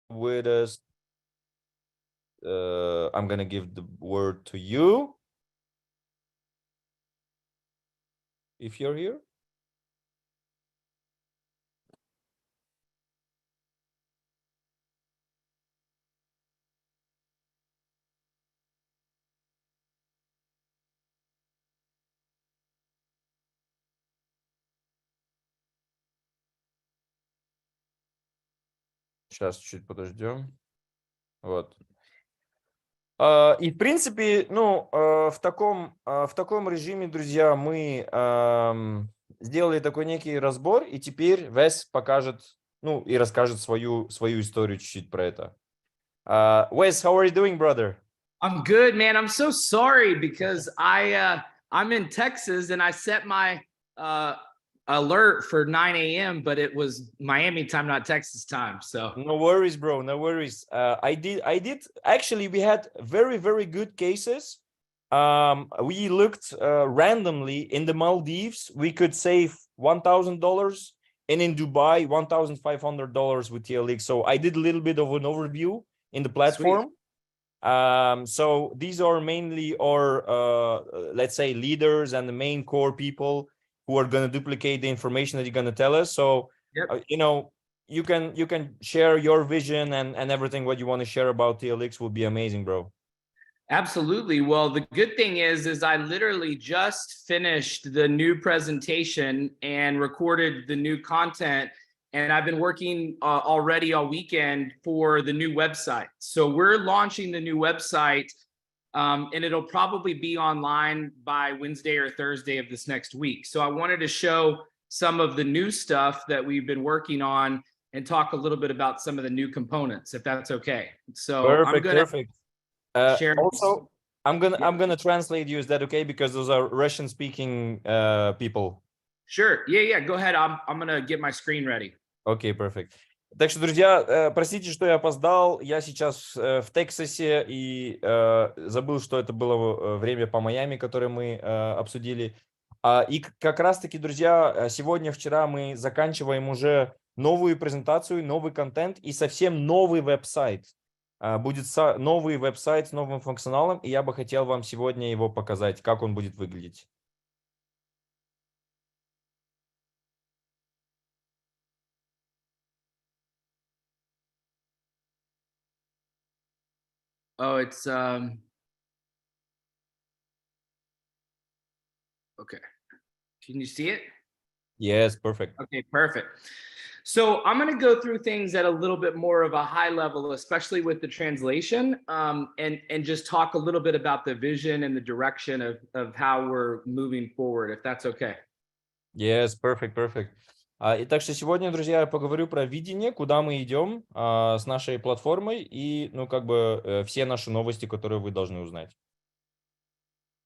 with us. I'm gonna give the word to you. If you're here. Сейчас чуть подождем. Вот. И в принципе, ну, в таком режиме, друзья, мы сделали такой некий разбор, и теперь Вес покажет, ну, и расскажет свою историю чуть-чуть про это. Wes, how are you doing, brother? I'm good, man. I'm so sorry because I'm in Texas and I set my alert for 9 a.m., but it was Miami time, not Texas time. So no worries, bro. No worries. I did. Actually, we had very, very good cases. We looked randomly in the Maldives. We could save $1,000, and in Dubai, $1,500 with TLX. So I did a little bit of an overview in the platform. Sweet. So these are mainly our, let's say, leaders and the main core people who are going to duplicate the information that you're going to tell us. So, yep. You know, you can share your vision and everything what you want to share about TLX will be amazing, bro. Absolutely. Well, the good thing is I literally just finished the new presentation and recorded the new content. And I've been working already all weekend for the new website. So we're launching the new website and it'll probably be online by Wednesday or Thursday of this next week. So I wanted to show some of the new stuff that we've been working on and talk a little bit about some of the new components, if that's okay. So perfect, perfect. Also, I'm gonna translate you. Is that okay? Because those are Russian-speaking people. Sure. Yeah. Go ahead. I'm gonna get my screen ready. Okay, perfect. Так что, друзья, простите, что я опоздал. Я сейчас в Техасе и забыл, что это было время по Майами, которое мы обсудили. И как раз-таки, друзья, сегодня, вчера мы заканчиваем уже новую презентацию, новый контент и совсем новый веб-сайт. Будет новый веб-сайт с новым функционалом, и я бы хотел вам сегодня его показать, как он будет выглядеть. Oh, it's okay. Can you see it? Yes, perfect. Okay, perfect. So I'm going to go through things at a little bit more of a high level, especially with the translation, and just talk a little bit about the vision and the direction of how we're moving forward, if that's okay. Yes, perfect. И так что сегодня, друзья, я поговорю про видение, куда мы идем с нашей платформой и, ну, как бы все наши новости, которые вы должны узнать.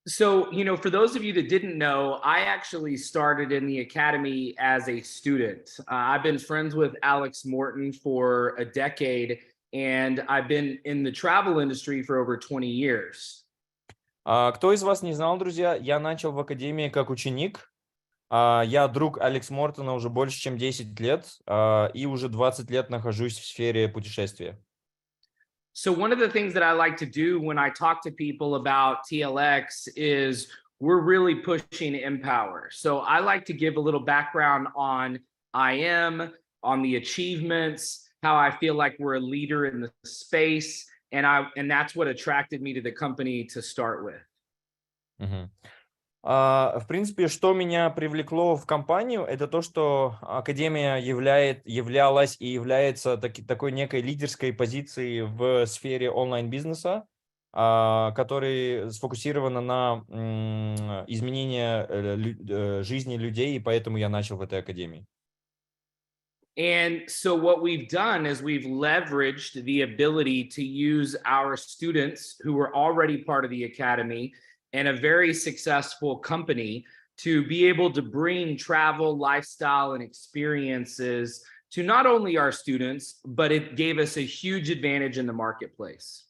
So, you know, for those of you that didn't know, I actually started in the academy as a student. I've been friends with Alex Morton for a decade, and I've been in the travel industry for over 20 years. Кто из вас не знал, друзья, я начал в академии как ученик. Я друг Алекс Мортона уже больше, чем 10 лет, и уже 20 лет нахожусь в сфере путешествия. So one of the things that I like to do when I talk to people about TLX is we're really pushing Empower. So I like to give a little background on IM, on the achievements, how I feel like we're a leader in the space, and that's what attracted me to the company to start with. В принципе, что меня привлекло в компанию, это то, что Академия являлась и является такой некой лидерской позицией в сфере онлайн-бизнеса, который сфокусирована на изменении жизни людей, и поэтому я начал в этой академии. And so what we've done is we've leveraged the ability to use our students who were already part of the academy and a very successful company to be able to bring travel, lifestyle, and experiences to not only our students, but it gave us a huge advantage in the marketplace.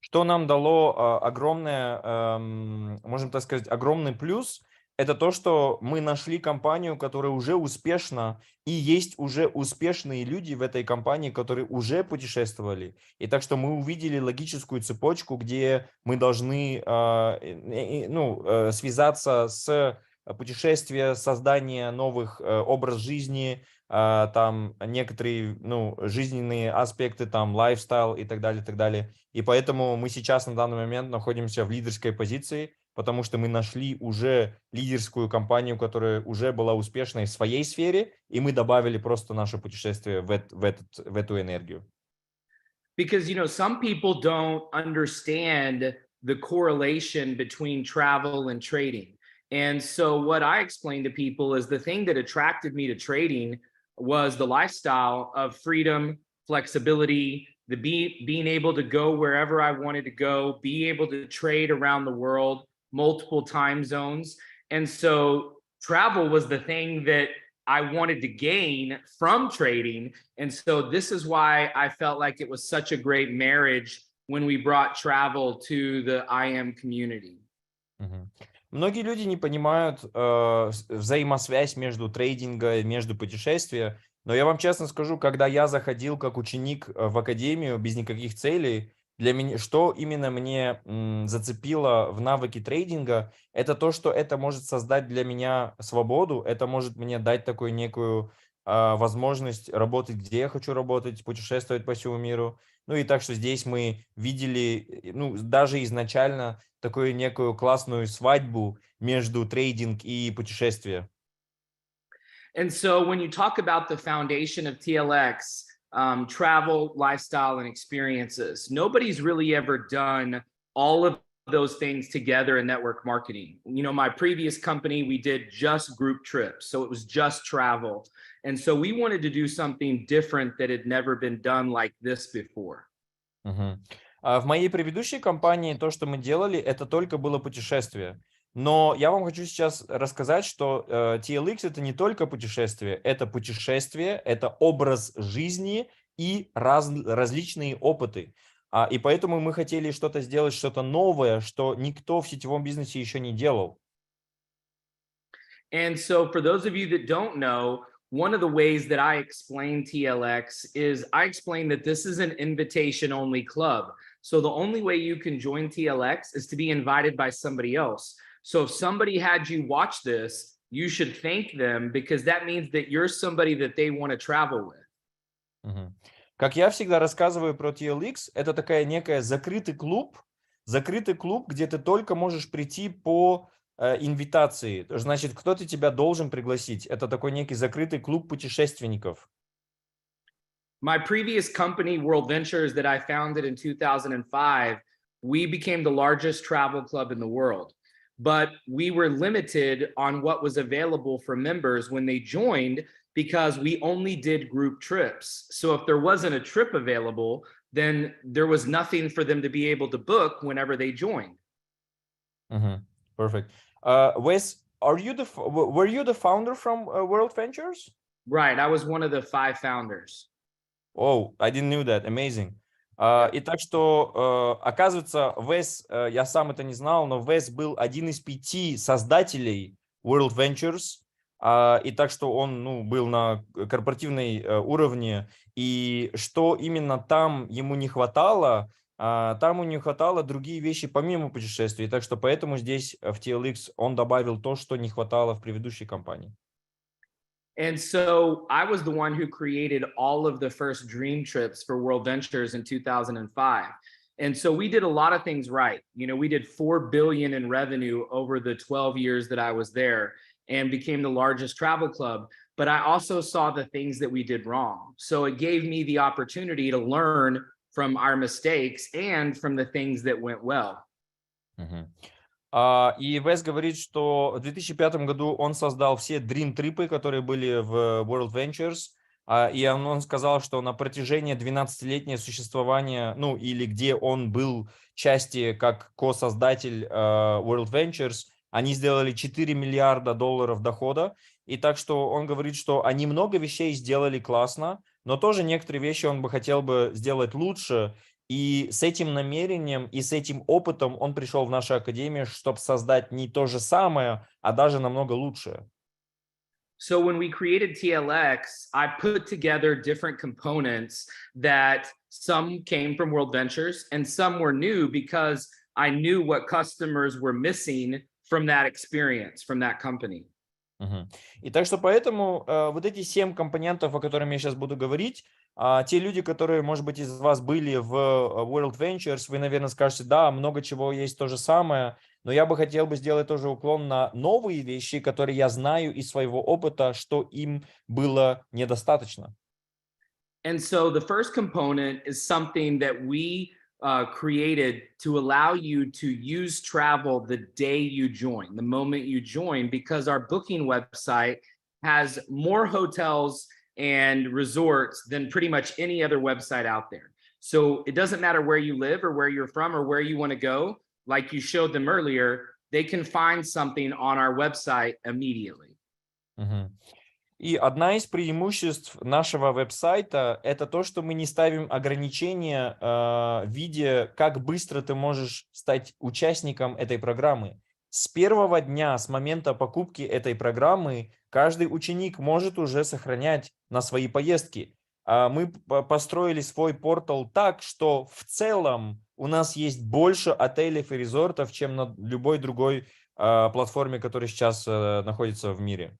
Что нам дало огромное, можем так сказать, огромный плюс, это то, что мы нашли компанию, которая уже успешна, и есть уже успешные люди в этой компании, которые уже путешествовали. И так что мы увидели логическую цепочку, где мы должны связаться с путешествия, создания новых образ жизни, там некоторые жизненные аспекты, там лайфстайл и так далее, и так далее. И поэтому мы сейчас на данный момент находимся в лидерской позиции, потому что мы нашли уже лидерскую компанию, которая уже была успешной в своей сфере, и мы добавили просто наше путешествие в эту энергию. Because, some people don't understand the correlation between travel and trading. And so what I explain to people is the thing that attracted me to trading was the lifestyle of freedom, flexibility, being able to go wherever I wanted to go, be able to trade around the world, multiple time zones. And so travel was the thing that I wanted to gain from trading. And so this is why I felt like it was such a great marriage when we brought travel to the IM community. Мгм. Многие люди не понимают взаимосвязь между трейдингом и между путешествием, но я вам честно скажу, когда я заходил как ученик в академию без никаких целей, для меня, что именно мне зацепило в навыке трейдинга, это то, что это может создать для меня свободу, это может мне дать такую некую возможность работать, где я хочу работать, путешествовать по всему миру. Ну и так что здесь мы видели, даже изначально такую некую классную свадьбу между трейдинг и путешествие. And so when you talk about the foundation of TLX, travel, lifestyle, and experiences, nobody's really ever done all of those things together in network marketing. My previous company, we did just group trips. So it was just travel. And so we wanted to do something different that had never been done like this before. Мгм. В моей предыдущей компании то, что мы делали, это только было путешествие. Но я вам хочу сейчас рассказать, что TLX это не только путешествие, это образ жизни и различные опыты. И поэтому мы хотели что-то сделать, что-то новое, что никто в сетевом бизнесе еще не делал. And so, for those of you that don't know, one of the ways that I explain TLX is I explain that this is an invitation only club. So, the only way you can join TLX is to be invited by somebody else. So, if somebody had you watch this, you should thank them because that means that you're somebody that they want to travel with. Мгм. Как я всегда рассказываю про TLX, это такая некая закрытый клуб, где ты только можешь прийти по инвитации. Значит, кто-то тебя должен пригласить. Это такой некий закрытый клуб путешественников. My previous company, World Ventures, that I founded in 2005, we became the largest travel club in the world. But we were limited on what was available for members when they joined because we only did group trips. So if there wasn't a trip available, then there was nothing for them to be able to book whenever they joined. Мгм. Perfect. Wes, were you the founder from World Ventures? Right. I was one of the 5 founders. Oh, I didn't know that. Amazing. И так что, оказывается, Вес, я сам это не знал, но Вес был один из 5 создателей World Ventures. И так что он был на корпоративной уровне. И что именно там ему не хватало, там ему не хватало другие вещи помимо путешествий. Так что поэтому здесь в TLX он добавил то, что не хватало в предыдущей компании. And so I was the one who created all of the first dream trips for World Ventures in 2005. And so we did a lot of things right. We did 4 billion in revenue over the 12 years that I was there and became the largest travel club. But I also saw the things that we did wrong. So it gave me the opportunity to learn from our mistakes and from the things that went well. Мгм. И Вес говорит, что в 2005 году он создал все Dream трипы, которые были в World Ventures, и он сказал, что на протяжении 12-летнего существования, или где он был части как ко-создатель World Ventures, они сделали 4 миллиарда долларов дохода, и так что он говорит, что они много вещей сделали классно, но тоже некоторые вещи он бы хотел бы сделать лучше, И с этим намерением и с этим опытом он пришел в нашу академию, чтобы создать не то же самое, а даже намного лучшее. So when we created TLX, I put together different components that some came from World Ventures and some were new because I knew what customers were missing from that experience, from that company. Мгм. И так что поэтому вот эти 7 компонентов, о которых я сейчас буду говорить, те люди, которые, может быть, из вас были в World Ventures, вы, наверное, скажете, да, много чего есть то же самое, но я бы хотел бы сделать тоже уклон на новые вещи, которые я знаю из своего опыта, что им было недостаточно. And so the first component is something that we created to allow you to use travel the day you join, the moment you join, because our booking website has more hotels and resorts than pretty much any other website out there. So it doesn't matter where you live or where you're from or where you want to go. Like you showed them earlier, they can find something on our website immediately. Мгм. И одна из преимуществ нашего веб-сайта – это то, что мы не ставим ограничения в виде, как быстро ты можешь стать участником этой программы. С первого дня, с момента покупки этой программы, каждый ученик может уже сохранять на свои поездки. Мы построили свой портал так, что в целом у нас есть больше отелей и резортов, чем на любой другой платформе, которая сейчас находится в мире.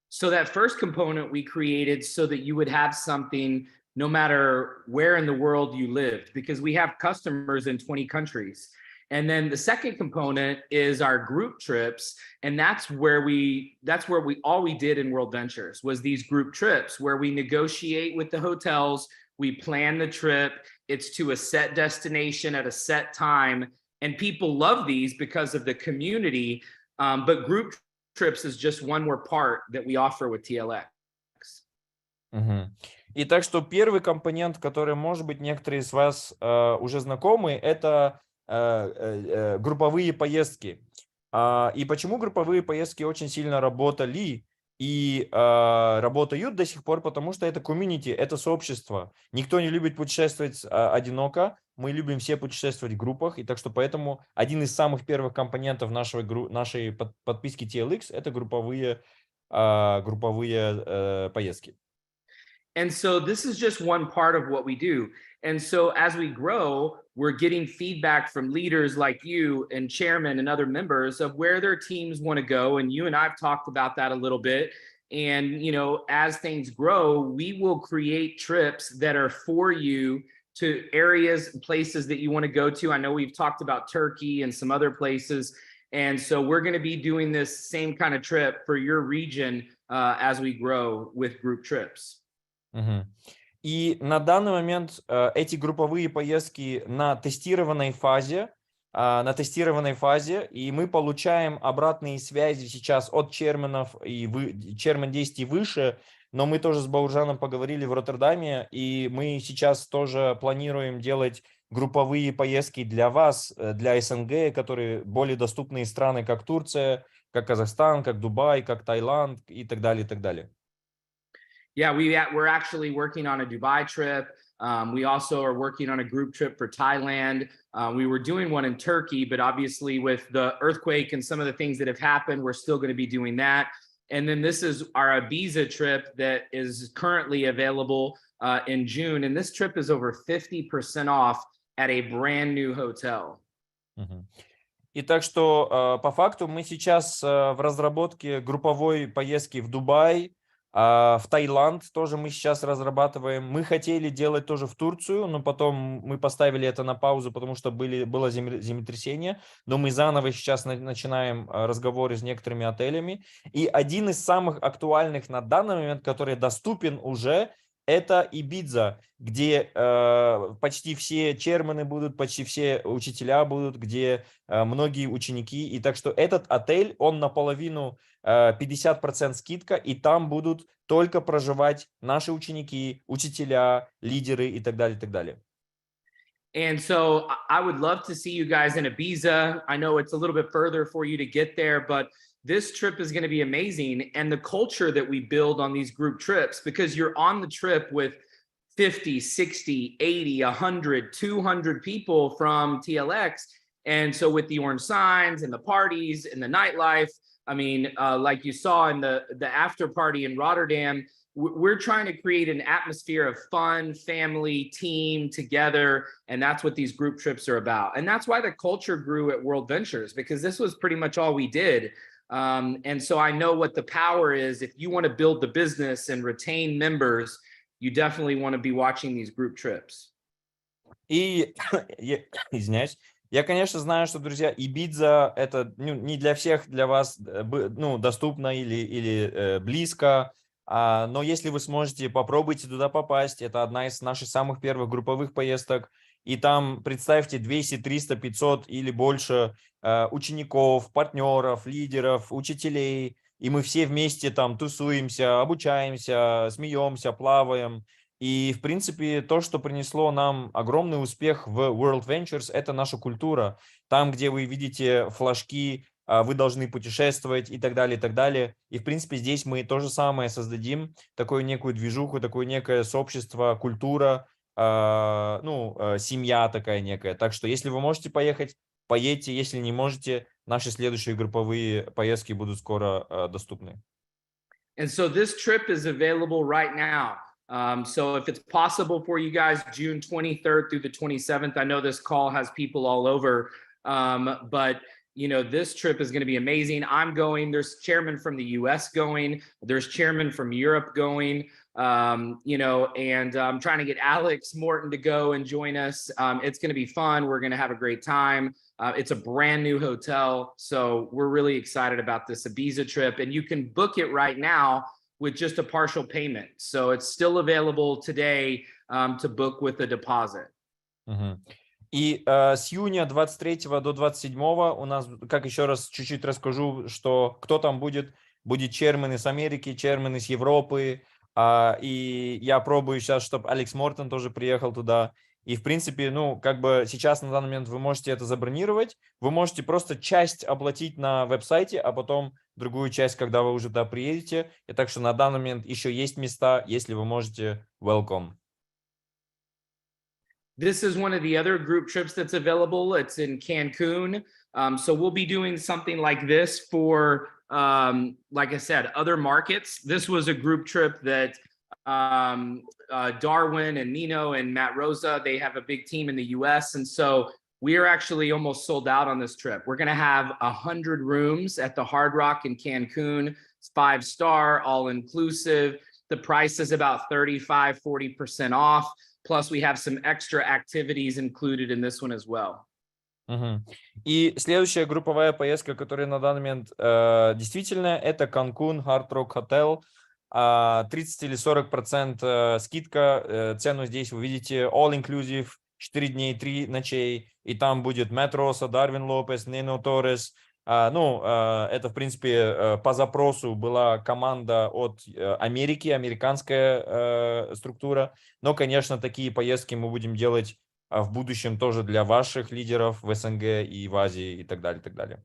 So that first component we created so that you would have something no matter where in the world you lived, because we have customers in 20 countries. And then the second component is our group trips. And that's where we all we did in World Ventures was these group trips where we negotiate with the hotels, we plan the trip, it's to a set destination at a set time. And people love these because of the community. But group trips is just one more part that we offer with TLX. Мгм. И так что первый компонент, который, может быть, некоторые из вас уже знакомы, это групповые поездки. И почему групповые поездки очень сильно работали и работают до сих пор? Потому что это комьюнити, это сообщество. Никто не любит путешествовать одиноко, мы любим все путешествовать в группах, и так что поэтому один из самых первых компонентов нашей подписки TLX – это групповые поездки. And so this is just one part of what we do. And so as we grow, we're getting feedback from leaders like you and chairmen and other members of where their teams want to go. And you and I've talked about that a little bit. And, you know, as things grow, we will create trips that are for you to areas and places that you want to go to. I know we've talked about Turkey and some other places. And so we're going to be doing this same kind of trip for your region as we grow with group trips. Мгм. И на данный момент эти групповые поездки на тестированной фазе, и мы получаем обратные связи сейчас от черменов и чермен 10 и выше, но мы тоже с Бауржаном поговорили в Роттердаме, и мы сейчас тоже планируем делать групповые поездки для вас, для СНГ, которые более доступные страны, как Турция, как Казахстан, как Дубай, как Таиланд и так далее, и так далее. Yeah, we're actually working on a Dubai trip. We also are working on a group trip for Thailand. We were doing one in Turkey, but obviously with the earthquake and some of the things that have happened, we're still going to be doing that. And then this is our Ibiza trip that is currently available in June. And this trip is over 50% off at a brand new hotel. Мгм. И так что по факту мы сейчас в разработке групповой поездки в Дубай, в Таиланд тоже мы сейчас разрабатываем. Мы хотели делать тоже в Турцию, но потом мы поставили это на паузу, потому что было землетрясение. Но мы заново сейчас начинаем разговоры с некоторыми отелями. И один из самых актуальных на данный момент, который доступен уже, это Ибиза, где почти все чермены будут, почти все учителя будут, где многие ученики. И так что этот отель, он наполовину 50% скидка, и там будут только проживать наши ученики, учителя, лидеры и так далее, и так далее. And so I would love to see you guys in Ibiza. I know it's a little bit further for you to get there, but this trip is going to be amazing. And the culture that we build on these group trips, because you're on the trip with 50, 60, 80, 100, 200 people from TLX. And so with the orange signs and the parties and the nightlife, I mean, like you saw in the after party in Rotterdam, we're trying to create an atmosphere of fun, family, team together. And that's what these group trips are about. And that's why the culture grew at World Ventures, because this was pretty much all we did. And so I know what the power is. If you want to build the business and retain members, you definitely want to be watching these group trips. И, извиняюсь, я, конечно, знаю, что, друзья, Ибиза это не для всех, для вас доступно или близко, но если вы сможете, попробуйте туда попасть. Это одна из наших самых первых групповых поездок. И там, представьте, 200, 300, 500 или больше учеников, партнеров, лидеров, учителей. И мы все вместе там тусуемся, обучаемся, смеемся, плаваем. И, в принципе, то, что принесло нам огромный успех в World Ventures, это наша культура. Там, где вы видите флажки, вы должны путешествовать и так далее, и так далее. И, в принципе, здесь мы то же самое создадим, такую некую движуху, такое некое сообщество, культура, семья такая некая. Так что, если вы можете поехать, поедьте. Если не можете, наши следующие групповые поездки будут скоро доступны. And so this trip is available right now. So if it's possible for you guys, June 23rd through the 27th, I know this call has people all over, but you know, this trip is going to be amazing. I'm going, there's chairman from the US going, there's chairman from Europe going, you know, and I'm trying to get Alex Morton to go and join us. It's going to be fun. We're going to have a great time. It's a brand new hotel. So we're really excited about this Ibiza trip, and you can book it right now with just a partial payment. So it's still available today to book with a deposit. И с июня 23 до 27 у нас, как еще раз чуть-чуть расскажу, что кто там будет. Будет чермен из Америки, чермен из Европы. И я пробую сейчас, чтобы Алекс Мортон тоже приехал туда. И, в принципе, как бы сейчас на данный момент вы можете это забронировать. Вы можете просто часть оплатить на веб-сайте, а потом другую часть, когда вы уже туда приедете. И так что на данный момент еще есть места, если вы можете, welcome. This is one of the other group trips that's available. It's in Cancun. So we'll be doing something like this for, like I said, other markets. This was a group trip that Darwin and Nino and Matt Rosa, they have a big team in the US. And so we are actually almost sold out on this trip. We're going to have 100 rooms at the Hard Rock in Cancun. It's 5-star, all inclusive. The price is about 35, 40% off. Plus, we have some extra activities included in this one as well. И следующая групповая поездка, которая на данный момент действительно, это Cancun Hard Rock Hotel. 30 или 40% скидка. Цену здесь вы видите all inclusive, 4 дней, 3 ночей. И там будет Мэтт Росса, Дарвин Лопес, Нино Торрес. Это, в принципе, по запросу была команда от Америки, американская структура. Но, конечно, такие поездки мы будем делать в будущем тоже для ваших лидеров в СНГ и в Азии и так далее, и так далее.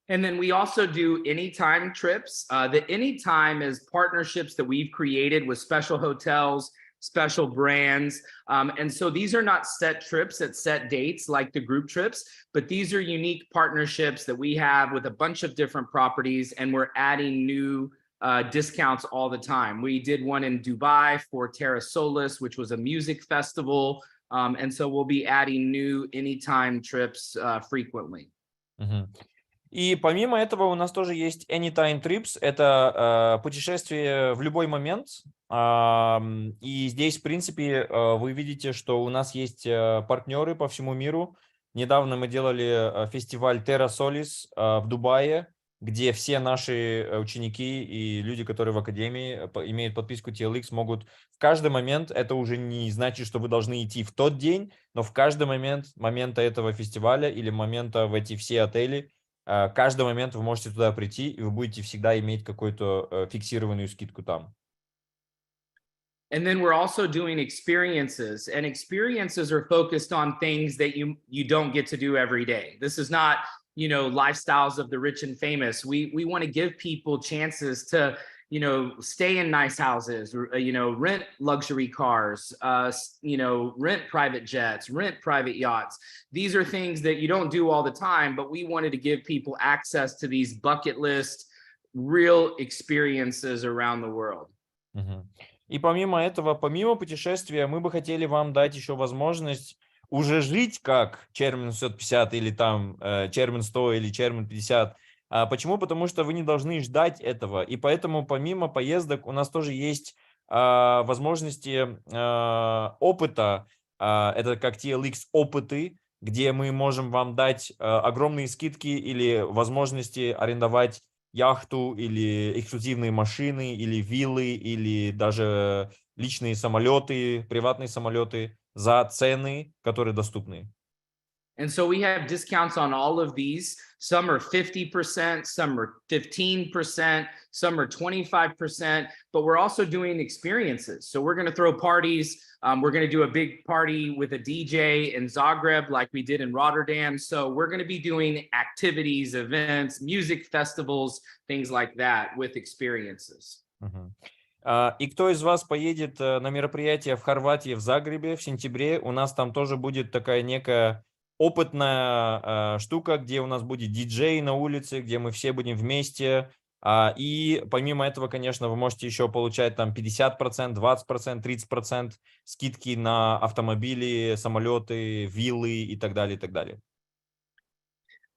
And then we also do anytime trips. The anytime is partnerships that we've created with special hotels, special brands. And so these are not set trips at set dates like the group trips, but these are unique partnerships that we have with a bunch of different properties, and we're adding new discounts all the time. We did one in Dubai for Terra Solis, which was a music festival. And so we'll be adding new anytime trips frequently. И помимо этого у нас тоже есть Anytime Trips, это путешествие в любой момент. И здесь, в принципе, вы видите, что у нас есть партнеры по всему миру. Недавно мы делали фестиваль Terra Solis в Дубае, где все наши ученики и люди, которые в академии имеют подписку TLX, могут в каждый момент, это уже не значит, что вы должны идти в тот день, но в каждый момента этого фестиваля или момента в эти все отели, каждый момент вы можете туда прийти, и вы будете всегда иметь какую-то фиксированную скидку там. And then we're also doing experiences, and experiences are focused on things that you don't get to do every day. This is not, you know, lifestyles of the rich and famous. We want to give people chances to stay in nice houses, rent luxury cars, rent private jets, rent private yachts. These are things that you don't do all the time, but we wanted to give people access to these bucket list, real experiences around the world. И помимо этого, помимо путешествия, мы бы хотели вам дать еще возможность уже жить как Chairman 650 или там Chairman 100 или Chairman 50. Почему? Потому что вы не должны ждать этого. И поэтому помимо поездок у нас тоже есть возможности опыта. Это как TLX опыты, где мы можем вам дать огромные скидки или возможности арендовать яхту или эксклюзивные машины, или виллы, или даже личные самолеты, приватные самолеты за цены, которые доступны. And so we have discounts on all of these. Some are 50%, some are 15%, some are 25%, but we're also doing experiences. So we're going to throw parties. We're going to do a big party with a DJ in Zagreb like we did in Rotterdam. So we're going to be doing activities, events, music festivals, things like that with experiences. И кто из вас поедет на мероприятие в Хорватии, в Загребе в сентябре? У нас там тоже будет такая некая опытная штука, где у нас будет диджей на улице, где мы все будем вместе. И помимо этого, конечно, вы можете еще получать там 50%, 20%, 30% скидки на автомобили, самолеты, виллы и так далее, и так далее.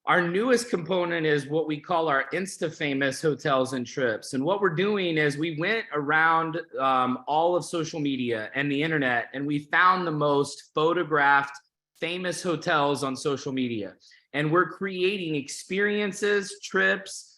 Our newest component is what we call our Insta-famous hotels and trips. And what we're doing is we went around all of social media and the internet, and we found the most photographed famous hotels on social media. And we're creating experiences, trips,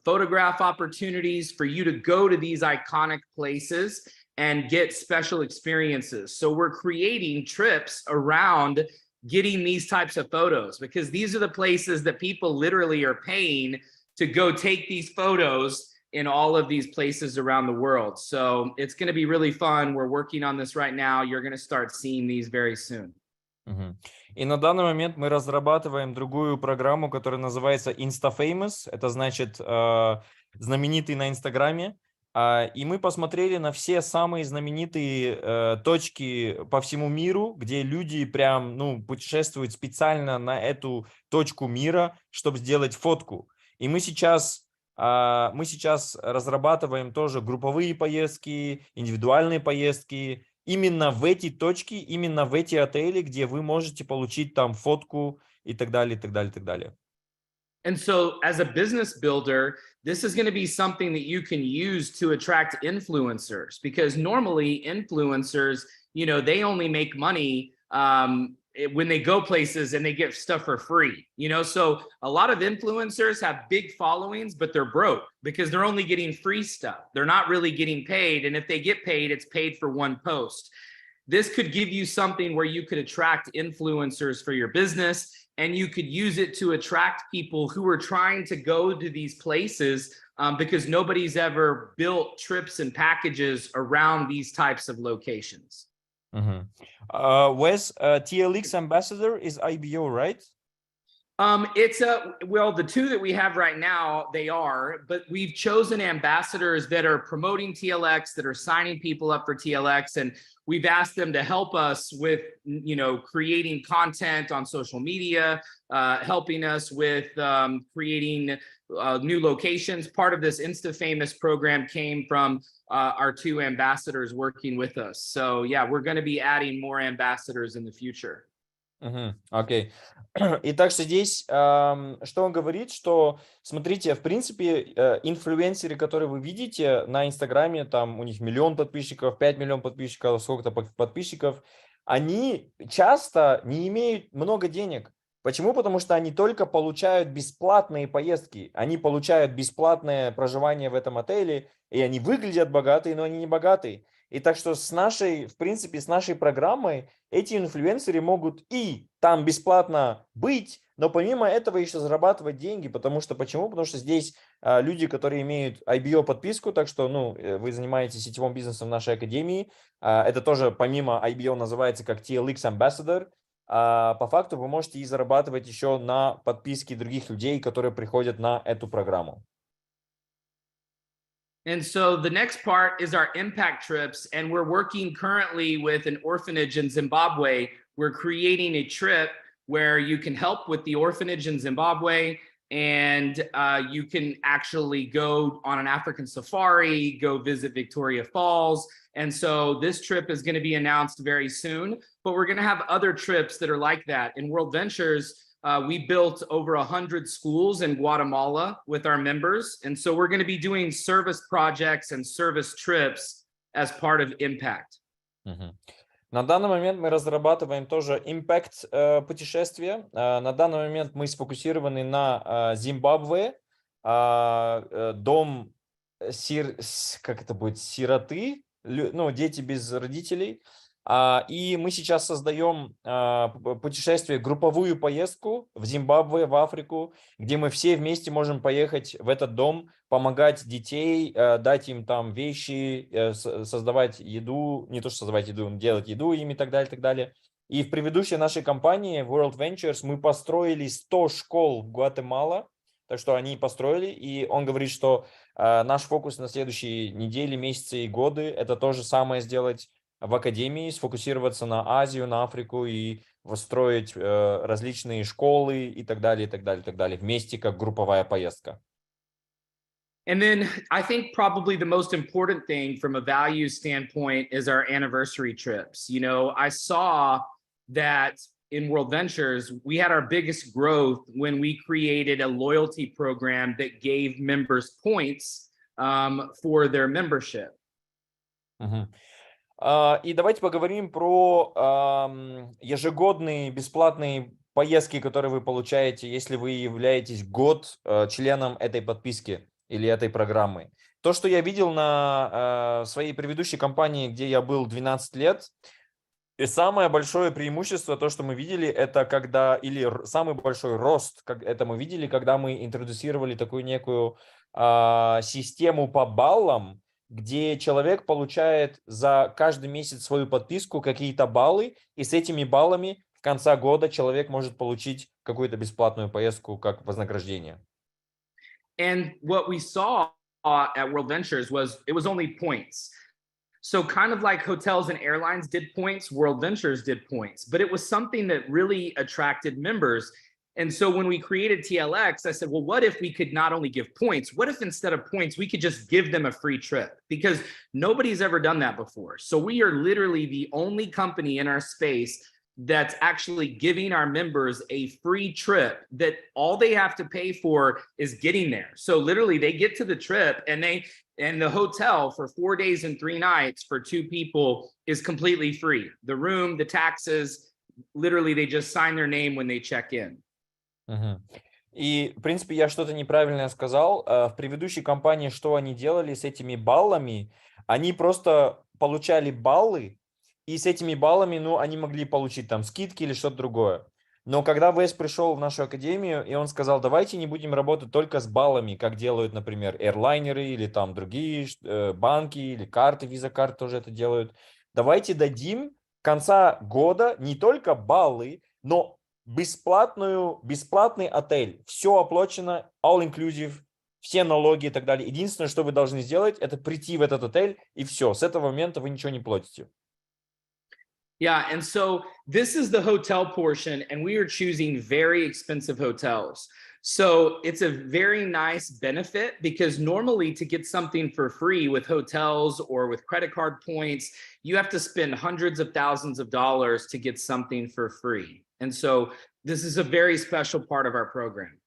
photograph opportunities for you to go to these iconic places and get special experiences. So we're creating trips around getting these types of photos, because these are the places that people literally are paying to go take these photos in all of these places around the world. So it's going to be really fun. We're working on this right now. You're going to start seeing these very soon. И на данный момент мы разрабатываем другую программу, которая называется Insta-Famous. Это значит знаменитый на Инстаграме. И мы посмотрели на все самые знаменитые точки по всему миру, где люди прям, путешествуют специально на эту точку мира, чтобы сделать фотку. И мы сейчас разрабатываем тоже групповые поездки, индивидуальные поездки, именно в эти точки, именно в эти отели, где вы можете получить там фотку и так далее, и так далее, и так далее. And so as a business builder, this is going to be something that you can use to attract influencers, because normally influencers, they only make money when they go places and they get stuff for free, so a lot of influencers have big followings, but they're broke because they're only getting free stuff. They're not really getting paid. And if they get paid, it's paid for one post. This could give you something where you could attract influencers for your business, and you could use it to attract people who are trying to go to these places because nobody's ever built trips and packages around these types of locations. Wes, TLX ambassador is IBO, right? The two that we have right now, they are, but we've chosen ambassadors that are promoting TLX, that are signing people up for TLX, and we've asked them to help us with, creating content on social media, helping us with creating new locations. Part of this Insta-Famous program came from our two ambassadors working with us. So yeah, we're going to be adding more ambassadors in the future. Окей. И также здесь, что он говорит, что, смотрите, в принципе, инфлюенсеры, которые вы видите на Инстаграме, там у них 1 миллион подписчиков, 5 миллионов подписчиков, сколько-то подписчиков, они часто не имеют много денег. Почему? Потому что они только получают бесплатные поездки, они получают бесплатное проживание в этом отеле, и они выглядят богатые, но они не богатые. И так что с нашей программой эти инфлюенсеры могут и там бесплатно быть, но помимо этого еще зарабатывать деньги. Потому что почему? Потому что здесь люди, которые имеют IBO подписку, так что вы занимаетесь сетевым бизнесом в нашей академии. Это тоже помимо IBO называется как TLX Ambassador. По факту вы можете и зарабатывать еще на подписке других людей, которые приходят на эту программу. And so the next part is our impact trips. And we're working currently with an orphanage in Zimbabwe. We're creating a trip where you can help with the orphanage in Zimbabwe, and you can actually go on an African safari, go visit Victoria Falls. And so this trip is going to be announced very soon, but we're going to have other trips that are like that. In World Ventures, we built over 100 schools in Guatemala with our members. And so we're going to be doing service projects and service trips as part of Impact. На данный момент мы разрабатываем тоже impact путешествия. На данный момент мы сфокусированы на Зимбабве, дом как это будет, сироты, ну, дети без родителей. И мы сейчас создаем путешествие, групповую поездку в Зимбабве, в Африку, где мы все вместе можем поехать в этот дом, помогать детей, дать им там вещи, создавать еду, не то что создавать еду, делать еду им и так далее, и так далее. И в предыдущей нашей компании World Ventures мы построили 100 школ в Гватемала, так что они построили, и он говорит, что наш фокус на следующие недели, месяцы и годы – это то же самое сделать в академии, сфокусироваться на Азию, на Африку и строить различные школы и так далее, и так далее, и так далее, вместе как групповая поездка. And then I think probably the most important thing from a value standpoint is our anniversary trips. You know, I saw that in World Ventures, we had our biggest growth when we created a loyalty program that gave members points for their membership. И давайте поговорим про ежегодные бесплатные поездки, которые вы получаете, если вы являетесь год членом этой подписки или этой программы. То, что я видел на своей предыдущей компании, где я был 12 лет, и самое большое преимущество, то, что мы видели, это когда, или самый большой рост, как это мы видели, когда мы интродуцировали такую некую систему по баллам, где человек получает за каждый месяц свою подписку какие-то баллы, и с этими баллами в конце года человек может получить какую-то бесплатную поездку как вознаграждение. And what we saw at World Ventures was it was only points. So kind of like hotels and airlines did points, World Ventures did points, but it was something that really attracted members. And so when we created TLX, I said, well, what if we could not only give points? What if instead of points, we could just give them a free trip? Because nobody's ever done that before. So we are literally the only company in our space that's actually giving our members a free trip that all they have to pay for is getting there. So literally they get to the trip and the hotel for 4 days and 3 nights for 2 people is completely free. The room, the taxes, literally they just sign their name when they check in. И, в принципе, я что-то неправильно сказал. В предыдущей компании что они делали с этими баллами? Они просто получали баллы, и с этими баллами, ну, они могли получить там скидки или что-то другое. Но когда Вес пришел в нашу академию, и он сказал, давайте не будем работать только с баллами, как делают, например, эйрлайнеры или там другие банки или карты, виза-карты тоже это делают. Давайте дадим в конце года не только баллы, но бесплатный отель. Все оплачено, all-inclusive, все налоги и так далее. Единственное, что вы должны сделать, это прийти в этот отель, и все. С этого момента вы ничего не платите. Yeah, and so this is the hotel portion, and we are choosing very expensive hotels. So it's a very nice benefit because normally to get something for free with hotels or with credit card points, you have to spend hundreds of thousands of dollars to get something for free. And so this is a very special part of our program.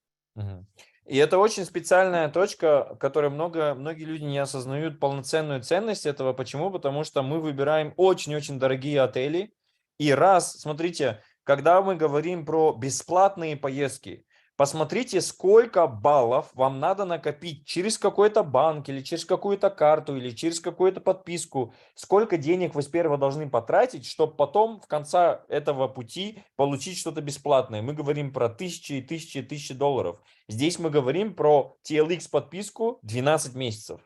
И это очень специальная точка, которой многие люди не осознают полноценную ценность этого. Почему? Потому что мы выбираем очень-очень дорогие отели. И смотрите, когда мы говорим про бесплатные поездки, посмотрите, сколько баллов вам надо накопить через какой-то банк или через какую-то карту или через какую-то подписку. Сколько денег вы сперва должны потратить, чтобы потом в конце этого пути получить что-то бесплатное. Мы говорим про тысячи и тысячи и тысячи долларов. Здесь мы говорим про TLX подписку 12 месяцев.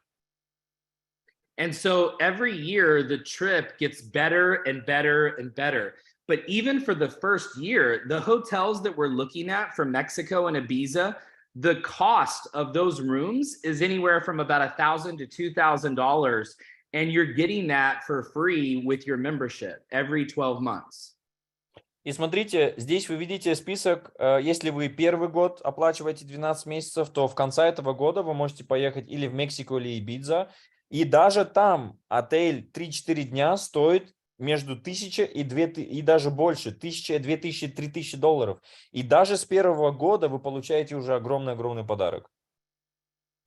And so every year the trip gets better and better and better. But even for the first year, the hotels that we're looking at for Mexico and Ibiza, the cost of those rooms is anywhere from about $1,000 to $2,000, and you're getting that for free with your membership every 12 months. И смотрите, здесь вы видите список, если вы первый год оплачиваете 12 месяцев, то в конце этого года вы можете поехать или в Мексику, или Ибидза, и даже там отель 3-4 дня стоит между 1000 и 2000, и даже больше, 1000, 2000, 3000 долларов. И даже с первого года вы получаете уже огромный-огромный подарок.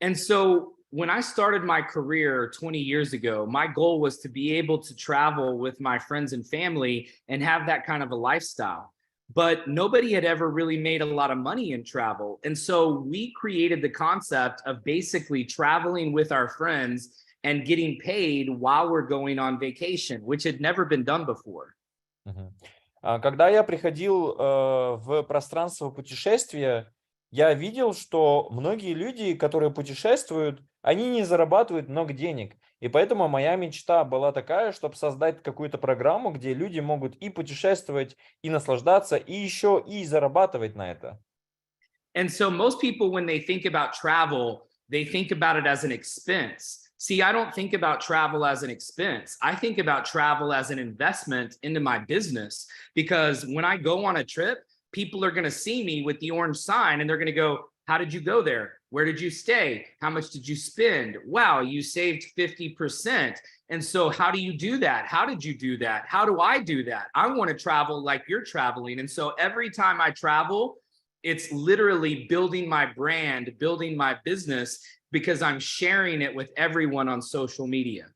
And so when I started my career 20 years ago, my goal was to be able to travel with my friends and family and have that kind of a lifestyle. But nobody had ever really made a lot of money in travel. And so we created the concept of basically traveling with our friends and getting paid while we're going on vacation, which had never been done before. Когда я приходил в пространство путешествия, я видел, что многие люди, которые путешествуют, они не зарабатывают много денег. И поэтому моя мечта была такая, чтобы создать какую-то программу, где люди могут и путешествовать, и наслаждаться, и еще и зарабатывать на это. And so most people, when they think about travel, they think about it as an expense. See, I don't think about travel as an expense. I think about travel as an investment into my business, because when I go on a trip, people are going to see me with the orange sign and they're going to go, how did you go there? Where did you stay? How much did you spend? Wow, you saved 50%. And so how do you do that? How did you do that? How do I do that? I want to travel like you're traveling. And so every time I travel, it's literally building my brand, building my business, because I'm sharing it with everyone on social media.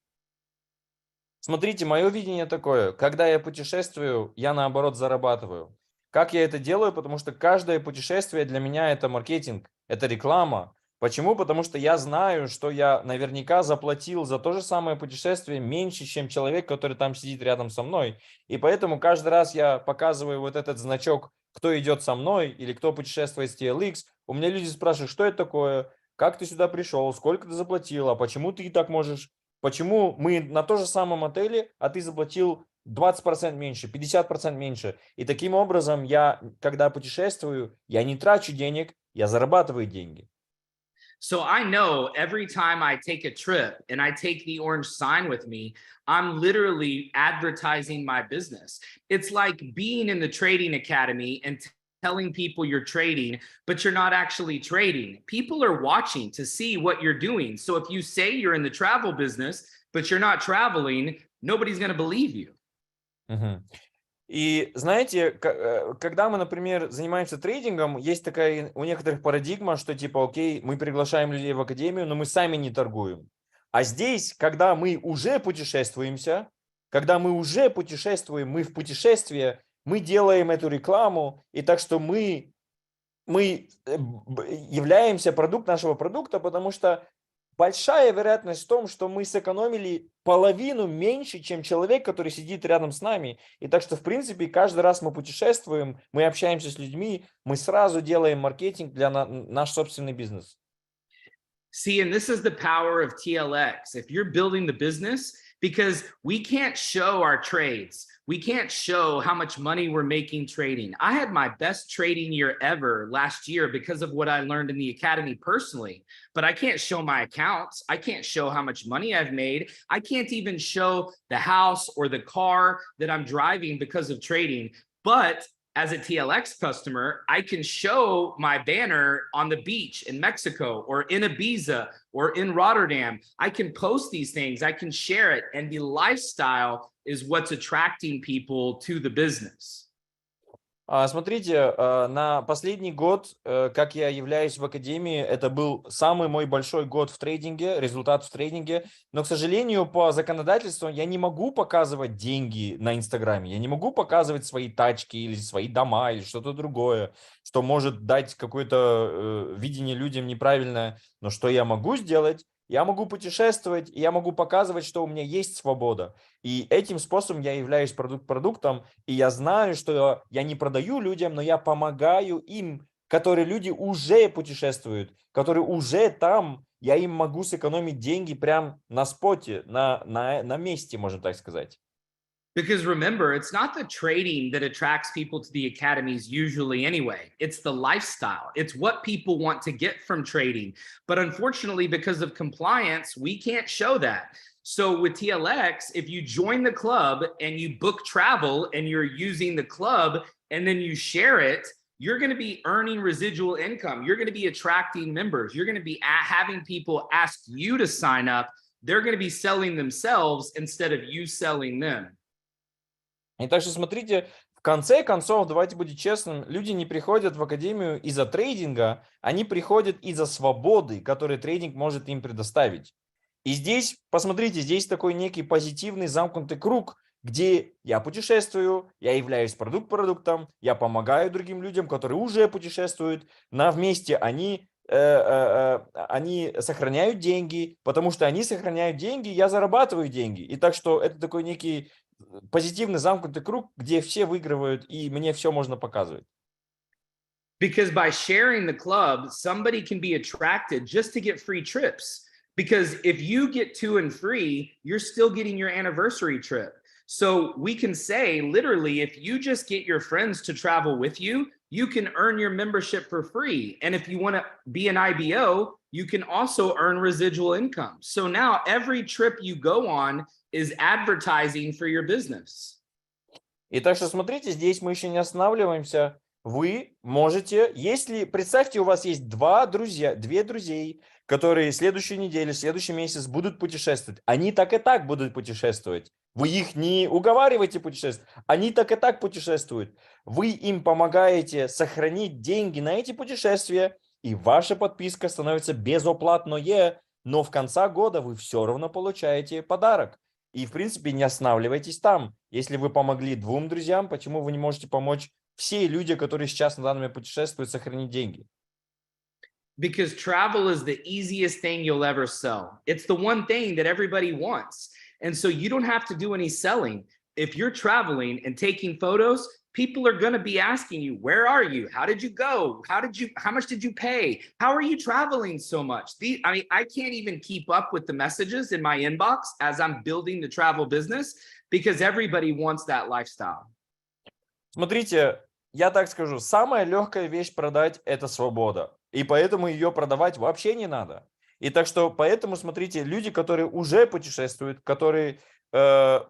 Смотрите, мое видение такое. Когда я путешествую, я наоборот зарабатываю. Как я это делаю? Потому что каждое путешествие для меня это маркетинг, это реклама. Почему? Потому что я знаю, что я наверняка заплатил за то же самое путешествие меньше, чем человек, который там сидит рядом со мной. И поэтому каждый раз я показываю вот этот значок, кто идет со мной или кто путешествует с TLX. У меня люди спрашивают, что это такое, как ты сюда пришел, сколько ты заплатил, а почему ты так можешь, почему мы на том же самом отеле, а ты заплатил 20% меньше, 50% меньше. И таким образом я, когда путешествую, я не трачу денег, я зарабатываю деньги. So I know every time I take a trip and I take the orange sign with me, I'm literally advertising my business. It's like being in the trading academy and telling people you're trading, but you're not actually trading. People are watching to see what you're doing. So if you say you're in the travel business, but you're not traveling, nobody's going to believe you. И знаете, когда мы, например, занимаемся трейдингом, есть такая у некоторых парадигма, что типа, окей, мы приглашаем людей в академию, но мы сами не торгуем. А здесь, когда мы уже путешествуемся, когда мы уже путешествуем, мы в путешествии, мы делаем эту рекламу, и так что мы являемся продукт нашего продукта, потому что большая вероятность в том, что мы сэкономили половину меньше, чем человек, который сидит рядом с нами. И так что, в принципе, каждый раз мы путешествуем, мы общаемся с людьми, мы сразу делаем маркетинг для наш собственный бизнес. See, and this is the power of TLX. If you're building the business, because we can't show our trades. We can't show how much money we're making trading. I had my best trading year ever last year because of what I learned in the academy personally, but I can't show my accounts. I can't show how much money I've made. I can't even show the house or the car that I'm driving because of trading. But as a TLX customer, I can show my banner on the beach in Mexico or in Ibiza or in Rotterdam. I can post these things, I can share it, and the lifestyle is what's attracting people to the business. Смотрите, на последний год, как я являюсь в академии, это был самый мой большой год в трейдинге, результат в трейдинге. Но, к сожалению, по законодательству я не могу показывать деньги на Инстаграме. Я не могу показывать свои тачки или свои дома или что-то другое, что может дать какое-то видение людям неправильное. Но что я могу сделать? Я могу путешествовать, и я могу показывать, что у меня есть свобода. И этим способом я являюсь продуктом, и я знаю, что я не продаю людям, но я помогаю им, которые люди уже путешествуют, которые уже там, я им могу сэкономить деньги прямо на споте, на месте, можно так сказать. Because remember, it's not the trading that attracts people to the academies usually anyway. It's the lifestyle. It's what people want to get from trading. But unfortunately, because of compliance, we can't show that. So with TLX, if you join the club and you book travel and you're using the club and then you share it, you're going to be earning residual income. You're going to be attracting members. You're going to be having people ask you to sign up. They're going to be selling themselves instead of you selling them. И так что смотрите, в конце концов, давайте будем честным, люди не приходят в академию из-за трейдинга, они приходят из-за свободы, которую трейдинг может им предоставить. И здесь, посмотрите, здесь такой некий позитивный замкнутый круг, где я путешествую, я являюсь продуктом, я помогаю другим людям, которые уже путешествуют, вместе они сохраняют деньги, потому что они сохраняют деньги, я зарабатываю деньги. И так что это такой некий позитивный замкнутый круг, где все выигрывают, и мне все можно показывать. Because by sharing the club, somebody can be attracted just to get free trips. Because if you get 2 and free, you're still getting your anniversary trip. So we can say, literally, if you just get your friends to travel with you, you can earn your membership for free. And if you want to be an IBO, you can also earn residual income. So now every trip you go on is advertising for your business. И так что смотрите, здесь мы еще не останавливаемся. Вы можете, если, представьте, у вас есть две друзей, которые следующую неделю, следующий месяц будут путешествовать. Они так и так будут путешествовать. Вы их не уговариваете путешествовать. Они так и так путешествуют. Вы им помогаете сохранить деньги на эти путешествия, и ваша подписка становится безоплатной, но в конце года вы все равно получаете подарок. И, в принципе, не останавливайтесь там. Если вы помогли 2 друзьям, почему вы не можете помочь все люди, которые сейчас на данный момент путешествуют, сохранить деньги? Because travel is the easiest thing you'll ever sell. It's the one thing that everybody wants. And so you don't have to do any selling. If you're traveling and taking photos, people are going to be asking you, where are you? How did you go? How much did you pay? How are you traveling so much? I can't even keep up with the messages in my inbox as I'm building the travel business because everybody wants that lifestyle. Смотрите, я так скажу, самая легкая вещь продать – это свобода. И поэтому ее продавать вообще не надо. И так что, поэтому, смотрите, люди, которые уже путешествуют, которые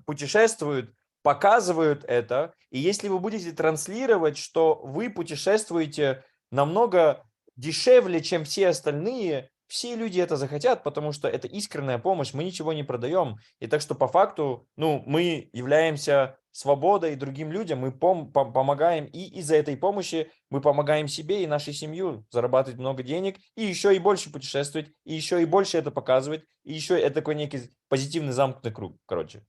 путешествуют, показывают это. И если вы будете транслировать, что вы путешествуете намного дешевле, чем все остальные, все люди это захотят, потому что это искренняя помощь, мы ничего не продаем. И так что по факту, мы являемся свободой другим людям, мы помогаем, и из-за этой помощи мы помогаем себе и нашей семье зарабатывать много денег, и еще и больше путешествовать, и еще и больше это показывать, и еще это такой некий позитивный замкнутый круг, короче.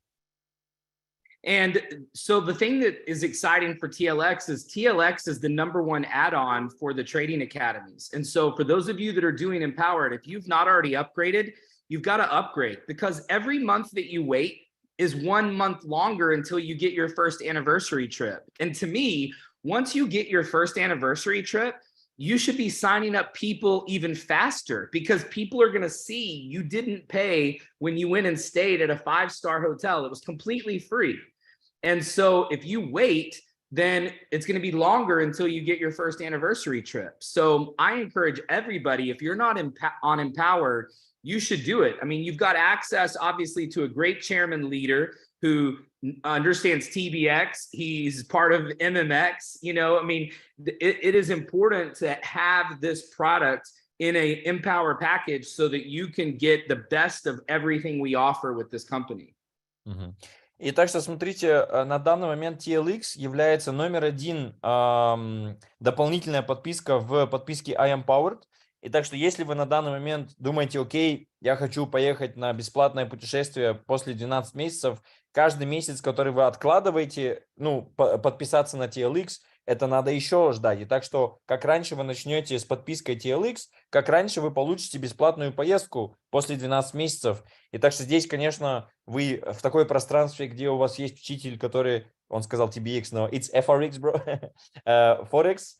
And so the thing that is exciting for TLX is the #1 add-on for the trading academies. And so for those of you that are doing Empowered, if you've not already upgraded, you've got to upgrade because every month that you wait is 1 month longer until you get your first anniversary trip. And to me, once you get your first anniversary trip, you should be signing up people even faster because people are going to see you didn't pay when you went and stayed at a 5-star hotel. It was completely free. And so if you wait, then it's going to be longer until you get your first anniversary trip. So I encourage everybody, if you're not on Empowered, you should do it. I mean, you've got access, obviously, to a great chairman leader who understands TBX. He's part of MMX. It is important to have this product in a Empower package so that you can get the best of everything we offer with this company. И так что, смотрите, на данный момент TLX является #1 дополнительная подписка в подписке I Am Powered. И так что, если вы на данный момент думаете, окей, я хочу поехать на бесплатное путешествие после 12 месяцев, каждый месяц, который вы откладываете, подписаться на TLX, это надо еще ждать. И так что, как раньше вы начнете с подпиской TLX, как раньше вы получите бесплатную поездку после 12 месяцев. И так что здесь, конечно, вы в такое пространстве, где у вас есть учитель, который, он сказал TBX, но it's FRX, bro, Forex.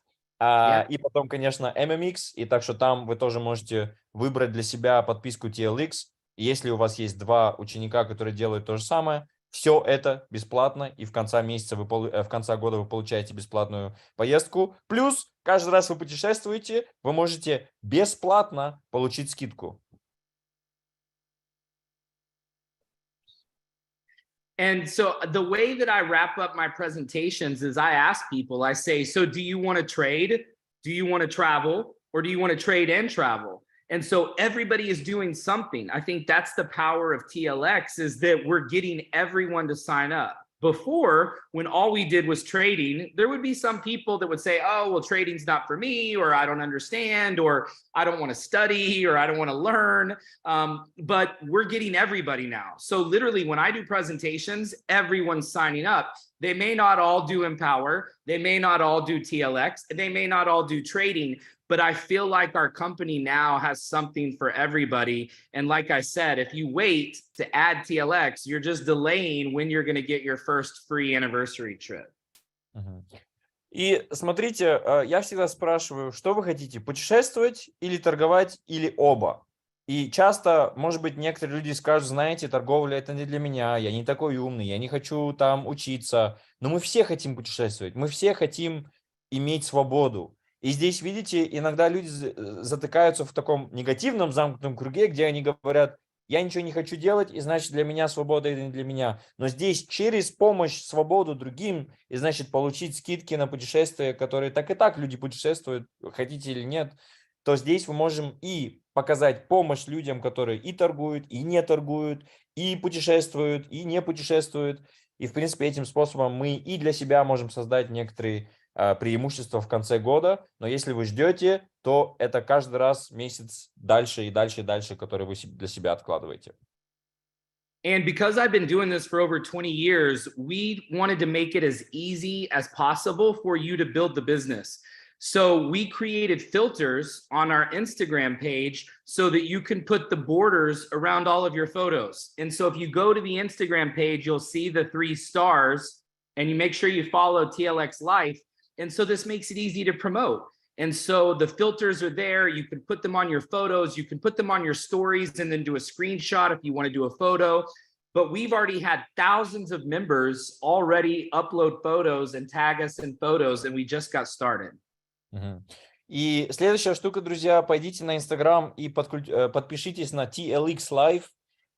И потом, конечно, MMX, и так что там вы тоже можете выбрать для себя подписку TLX. И если у вас есть 2 ученика, которые делают то же самое, все это бесплатно, и в конце месяца в конце года вы получаете бесплатную поездку. Плюс каждый раз вы путешествуете, вы можете бесплатно получить скидку. And so the way that I wrap up my presentations is I ask people, I say, so do you want to trade? Do you want to travel? Or do you want to trade and travel? And so everybody is doing something. I think that's the power of TLX, is that we're getting everyone to sign up. Before, when all we did was trading, there would be some people that would say, oh, well, trading's not for me, or I don't understand, or I don't want to study, or I don't want to learn. But we're getting everybody now. So literally, when I do presentations, everyone's signing up. They may not all do Empower. They may not all do TLX. They may not all do trading. But I feel like our company now has something for everybody. And like I said, if you wait to add TLX, you're just delaying when you're going to get your first free anniversary trip. И смотрите, я всегда спрашиваю, что вы хотите, путешествовать или торговать, или оба? И часто, может быть, некоторые люди скажут, знаете, торговля это не для меня, я не такой умный, я не хочу там учиться. Но мы все хотим путешествовать, мы все хотим иметь свободу. И здесь, видите, иногда люди затыкаются в таком негативном замкнутом круге, где они говорят, я ничего не хочу делать, и значит для меня свобода это не для меня. Но здесь через помощь, свободу другим, и значит получить скидки на путешествия, которые так и так люди путешествуют, хотите или нет, то здесь мы можем и показать помощь людям, которые и торгуют, и не торгуют, и путешествуют, и не путешествуют. И в принципе этим способом мы и для себя можем создать некоторые преимущества в конце года, но если вы ждете, то это каждый раз месяц дальше и дальше и дальше, который вы для себя откладываете. And because I've been doing this for over 20 years, we wanted to make it as easy as possible for you to build the business. So we created filters on our Instagram page so that you can put the borders around all of your photos. And so if you go to the Instagram page, you'll see the 3 stars and you make sure you follow TLX Life. And so this makes it easy to promote. And so the filters are there. You can put them on your photos. You can put them on your stories and then do a screenshot if you want to do a photo. But we've already had thousands of members already upload photos and tag us in photos, and we just got started. И следующая штука, друзья, пойдите на Instagram и подпишитесь на TLX Live.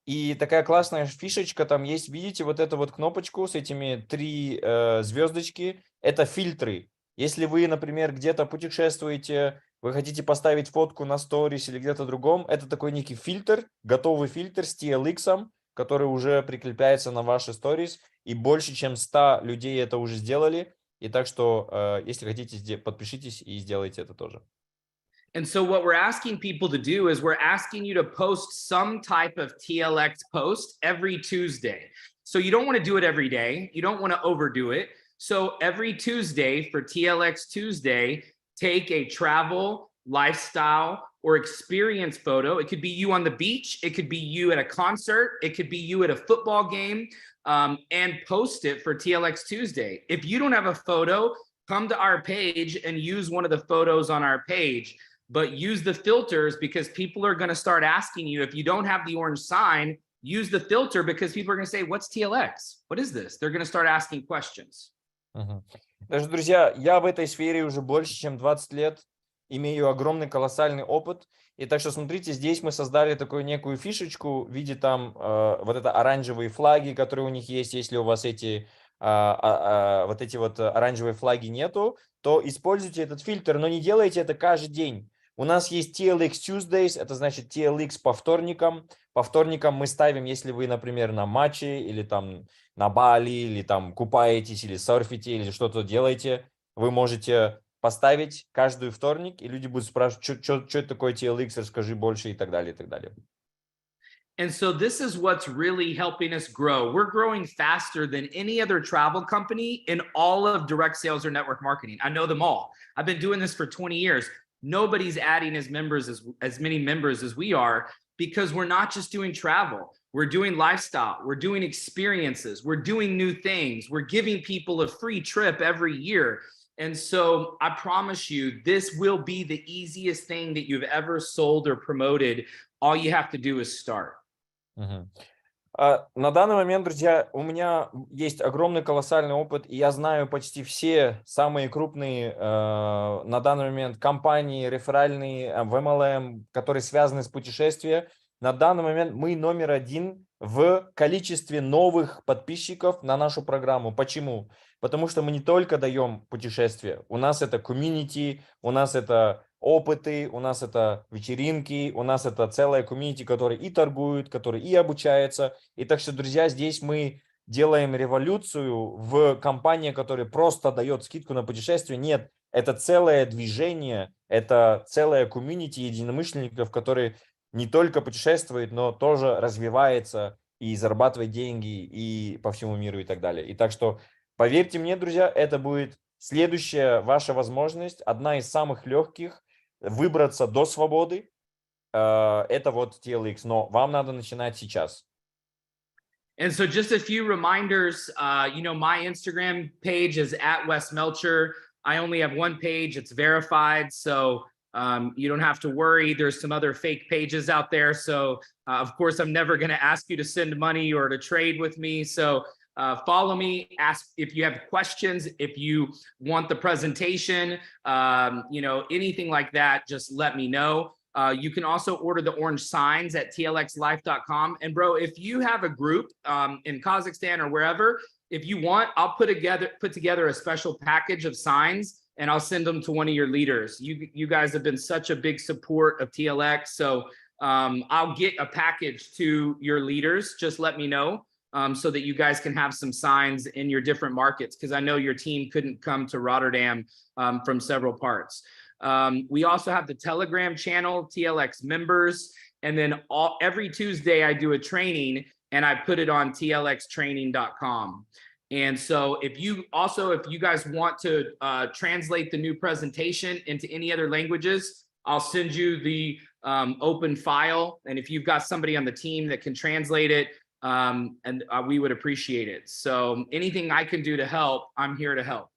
И такая классная фишечка там есть, видите, вот эту вот кнопочку с этими 3 звездочки, это фильтры. Если вы, например, где-то путешествуете, вы хотите поставить фотку на сторис или где-то другом, это такой некий фильтр, готовый фильтр с TLX, который уже прикрепляется на ваши сторис, и больше чем 100 людей это уже сделали. И так что, если хотите, подпишитесь и сделайте это тоже. And so what we're asking people to do is we're asking you to post some type of TLX post every Tuesday. So you don't want to do it every day. You don't want to overdo it. So every Tuesday for TLX Tuesday, take a travel, lifestyle, or experience photo. It could be you on the beach. It could be you at a concert. It could be you at a football game, and post it for TLX Tuesday. If you don't have a photo, come to our page and use one of the photos on our page. But use the filters because people are going to start asking you. If you don't have the orange sign, use the filter because people are going to say, what's TLX? What is this? They're going to start asking questions. Даже, друзья, я в этой сфере уже больше, чем 20 лет, имею огромный колоссальный опыт. И так что, смотрите, здесь мы создали такую некую фишечку в виде там вот это оранжевые флаги, которые у них есть. Если у вас эти вот эти вот оранжевые флаги нету, то используйте этот фильтр, но не делайте это каждый день. У нас есть TLX Tuesdays, это значит TLX по вторникам. По вторникам мы ставим, если вы, например, на матче или там на Бали, или там купаетесь, или серфите, или что-то делаете, вы можете поставить каждый вторник, и люди будут спрашивать, что это такое TLX, расскажи больше и так далее, и так далее. And so this is what's really helping us grow. We're growing faster than any other travel company in all of direct sales or network marketing. I know them all. I've been doing this for 20 years. Nobody's adding as many members as we are because we're not just doing travel. We're doing lifestyle. We're doing experiences. We're doing new things. We're giving people a free trip every year. And so I promise you, this will be the easiest thing that you've ever sold or promoted. All you have to do is start. На данный момент, друзья, у меня есть огромный колоссальный опыт, и я знаю почти все самые крупные на данный момент компании, реферальные, в MLM, которые связаны с путешествием. На данный момент мы номер один в количестве новых подписчиков на нашу программу. Почему? Потому что мы не только даем путешествия, у нас это комьюнити, у нас это опыты, у нас это вечеринки, у нас это целая комьюнити, которые и торгуют, которые и обучаются. И так что, друзья, здесь мы делаем революцию в компании, которая просто дает скидку на путешествие. Нет, это целое движение, это целая комьюнити единомышленников, которые не только путешествует, но тоже развивается и зарабатывает деньги и по всему миру и так далее. И так что, поверьте мне, друзья, это будет следующая ваша возможность, одна из самых легких, выбраться до свободы. Это вот TLX, но вам надо начинать сейчас. And so just a few reminders, you know, my Instagram page is at Wes Melcher. I only have one page, it's verified. So you don't have to worry. There's some other fake pages out there. So of course, I'm never going to ask you to send money or to trade with me. So follow me, ask if you have questions, if you want the presentation, you know, anything like that, just let me know. You can also order the orange signs at tlxlife.com. And bro, if you have a group in Kazakhstan or wherever, if you want, I'll put together a special package of signs and I'll send them to one of your leaders. You guys have been such a big support of TLX. So I'll get a package to your leaders. Just let me know so that you guys can have some signs in your different markets, because I know your team couldn't come to Rotterdam from several parts. We also have the Telegram channel, TLX members. And then every Tuesday I do a training and I put it on tlxtraining.com. And so if you guys want to translate the new presentation into any other languages, I'll send you the open file. And if you've got somebody on the team that can translate it, and we would appreciate it. So anything I can do to help, I'm here to help.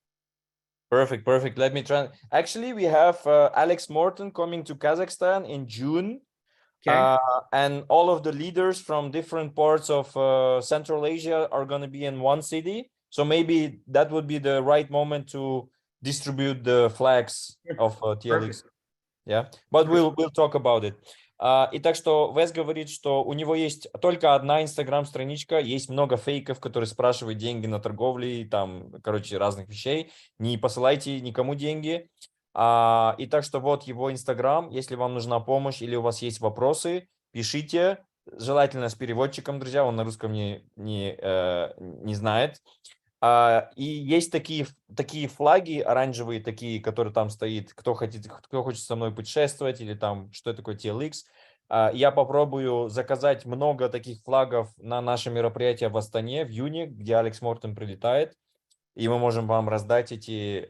Perfect, perfect. Let me try. Actually, we have Alex Morton coming to Kazakhstan in June. Okay. And all of the leaders from different parts of Central Asia are going to be in one city. So maybe that would be the right moment to distribute the flags of TLX. Perfect. Yeah, but we'll talk about it. И так что Вес говорит, что у него есть только одна инстаграм-страничка, есть много фейков, которые спрашивают деньги на торговле, там, короче, разных вещей. Не посылайте никому деньги. И так что вот его инстаграм, если вам нужна помощь или у вас есть вопросы, пишите, желательно с переводчиком, друзья, он на русском не знает. И есть такие флаги оранжевые, такие, которые там стоит, кто хочет со мной путешествовать, или там, что такое TLX. Я попробую заказать много таких флагов на наше мероприятие в Астане в июне, где Алекс Мортон прилетает, и мы можем вам раздать эти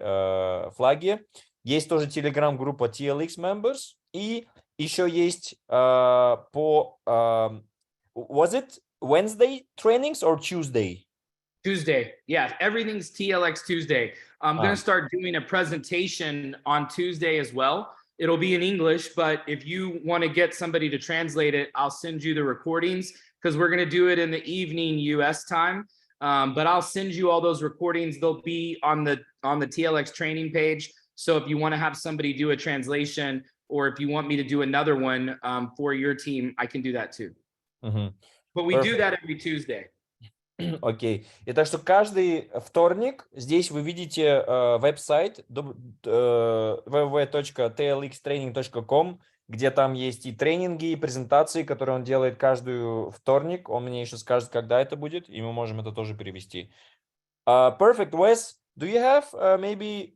флаги. Есть тоже телеграм-группа TLX Members, и еще есть was it Wednesday trainings or Tuesday? Tuesday. Yeah, everything's TLX Tuesday. I'm going to start doing a presentation on Tuesday as well. It'll be in English, but if you want to get somebody to translate it, I'll send you the recordings, because we're going to do it in the evening US time. But I'll send you all those recordings. They'll be on the TLX training page. So if you want to have somebody do a translation, or if you want me to do another one for your team, I can do that too. But we do that every Tuesday. Окей. И так что каждый вторник здесь вы видите веб-сайт www.tlxtraining.com, где там есть и тренинги, и презентации, которые он делает каждый вторник. Он мне еще скажет, когда это будет, и мы можем это тоже перевести. Perfect. Wes, do you have maybe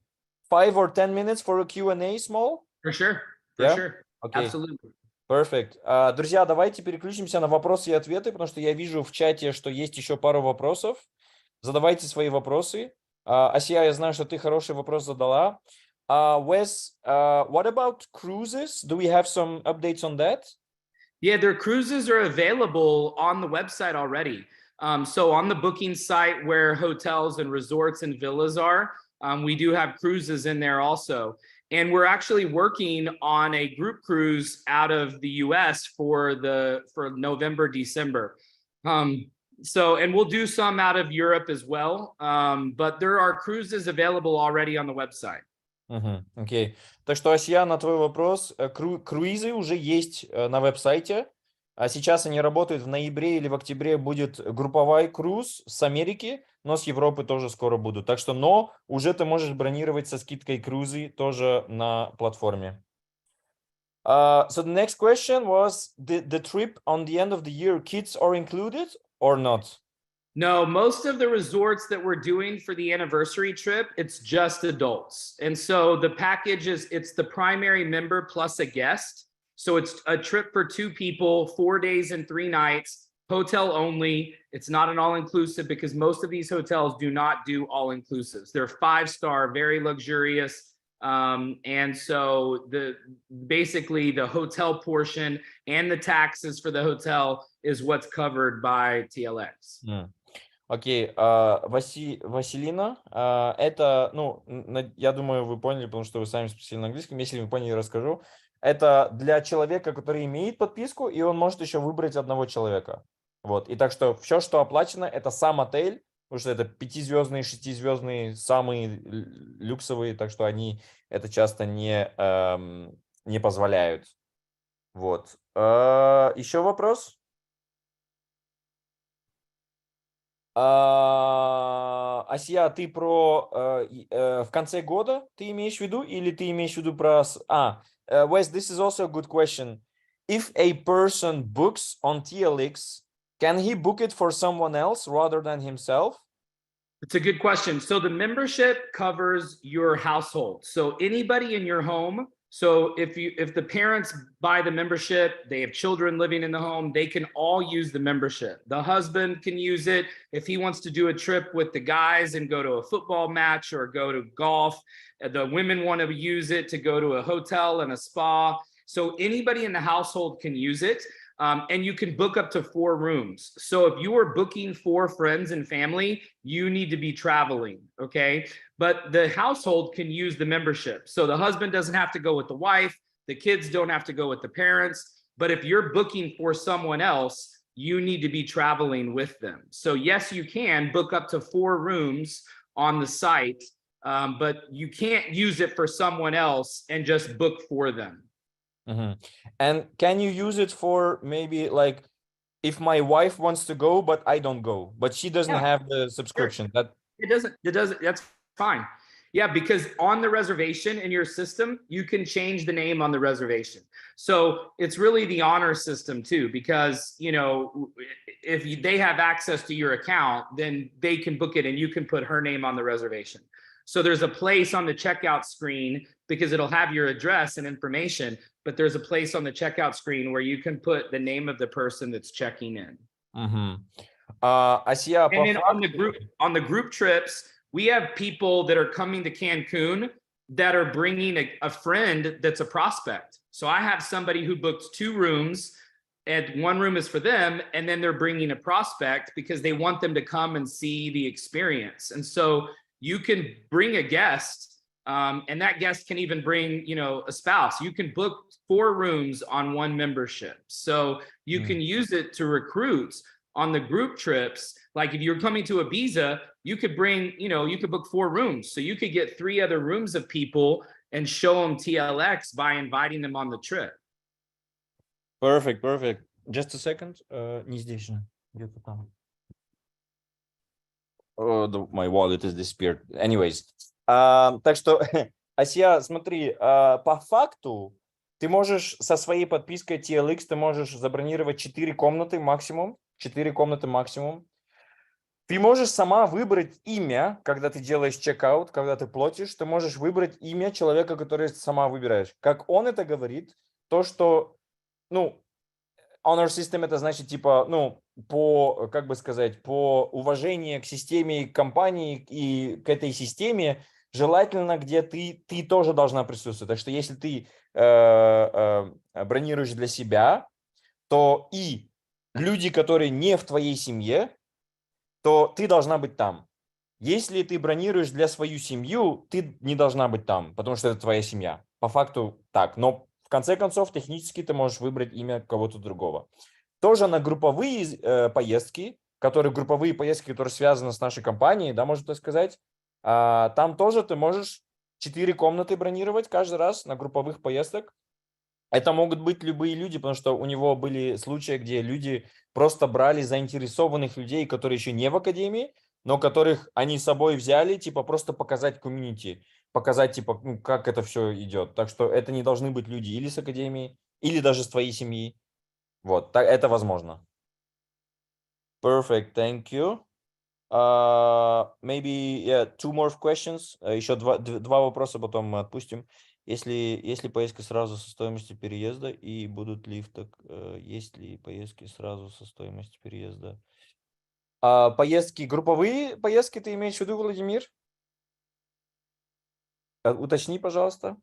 5 or 10 minutes for a Q&A small? For sure. For Yeah? sure. Okay. Absolutely. Perfect. Друзья, давайте переключимся на вопросы и ответы, потому что я вижу в чате, что есть еще пару вопросов. Задавайте свои вопросы. Асия, я знаю, что ты хороший вопрос задала. Wes, what about cruises? Do we have some updates on that? Yeah, their cruises are available on the website already. So on the booking site where hotels and resorts and villas are, we do have cruises in there also. And we're actually working on a group cruise out of the US for November, December. So, and we'll do some out of Europe as well, but there are cruises available already on the website. Окей. Так что, Асия, на твой вопрос, круизы уже есть на веб-сайте. А сейчас они работают в ноябре или в октябре будет групповой круиз с Америки, но с Европы тоже скоро будут. Так что, но уже ты можешь бронировать со скидкой круизы тоже на платформе. So the next question was the trip on the end of the year, kids are included or not? No, most of the resorts that we're doing for the anniversary trip, it's just adults. And so the package it's the primary member plus a guest. So it's a trip for 2 people, 4 days and 3 nights, hotel only. It's not an all-inclusive because most of these hotels do not do all-inclusives. They're 5-star, very luxurious. And so basically the hotel portion and the taxes for the hotel is what's covered by TLX. Окей, Василина, это, ну, я думаю, вы поняли, потому что вы сами спросили на английском. Если вы поняли, расскажу. Это для человека, который имеет подписку, и он может еще выбрать одного человека. Вот, и так что все, что оплачено, это сам отель, потому что это 5-звездные, 6-звездные, самые люксовые, так что они это часто не позволяют. Вот. Еще вопрос? Асия, ты про в конце года ты имеешь в виду, или ты имеешь в виду про... Wes, this is also a good question. If a person books on TLX, can he book it for someone else rather than himself? It's a good question. So the membership covers your household. So anybody in your home. So if the parents buy the membership, they have children living in the home, they can all use the membership. The husband can use it if he wants to do a trip with the guys and go to a football match or go to golf. The women want to use it to go to a hotel and a spa. So anybody in the household can use it. And you can book up to 4 rooms. So if you are booking for friends and family, you need to be traveling, okay? But the household can use the membership. So the husband doesn't have to go with the wife, the kids don't have to go with the parents. But if you're booking for someone else, you need to be traveling with them. So yes, you can book up to 4 rooms on the site, but you can't use it for someone else and just book for them. And can you use it for maybe like if my wife wants to go but I don't go, but she doesn't have the subscription? That it doesn't, that's fine. Yeah, because on the reservation in your system, you can change the name on the reservation. So it's really the honor system too, because you know, if they have access to your account, then they can book it and you can put her name on the reservation. So there's a place on the checkout screen because it'll have your address and information, but there's a place on the checkout screen where you can put the name of the person that's checking in. And then on the group trips, we have people that are coming to Cancun that are bringing a friend that's a prospect. So I have somebody who booked 2 rooms and 1 room is for them. And then they're bringing a prospect because they want them to come and see the experience. And so you can bring a guest, and that guest can even bring, you know, a spouse. You can book 4 rooms on 1 membership. So you can use it to recruit on the group trips. Like if you're coming to Ibiza, you could bring, you know, you could book 4 rooms. So you could get 3 other rooms of people and show them TLX by inviting them on the trip. Perfect, perfect. Just a second. Не здесь же, где-то там. My wallet is disappeared. Anyways. Так что, Асия, смотри, по факту ты можешь со своей подпиской TLX, ты можешь забронировать 4 комнаты максимум. 4 комнаты максимум. Ты можешь сама выбрать имя, когда ты делаешь чекаут, когда ты платишь, ты можешь выбрать имя человека, который ты сама выбираешь. Как он это говорит, то, что, ну, honor system это значит, типа, ну, по, как бы сказать, по уважению к системе компании и к этой системе, желательно, где ты тоже должна присутствовать. Так что если ты бронируешь для себя, то и люди, которые не в твоей семье, то ты должна быть там. Если ты бронируешь для свою семью, ты не должна быть там, потому что это твоя семья. По факту так. Но в конце концов, технически ты можешь выбрать имя кого-то другого. тоже на групповые поездки, групповые поездки, которые связаны с нашей компанией, да, можно так сказать. Там тоже ты можешь 4 комнаты бронировать каждый раз на групповых поездках. Это могут быть любые люди, потому что у него были случаи, где люди просто брали заинтересованных людей, которые еще не в академии, но которых они с собой взяли, типа просто показать комьюнити, показать, типа, ну, как это все идет. Так что это не должны быть люди или с академии, или даже с твоей семьи. Вот, так, это возможно. Perfect, thank you. Maybe, yeah, 2 more questions. Еще два вопроса, потом мы отпустим. Если поездка сразу со стоимостью переезда, и будут ли есть ли поездки сразу со стоимостью переезда? Поездки, групповые поездки ты имеешь в виду, Владимир? Уточни, пожалуйста.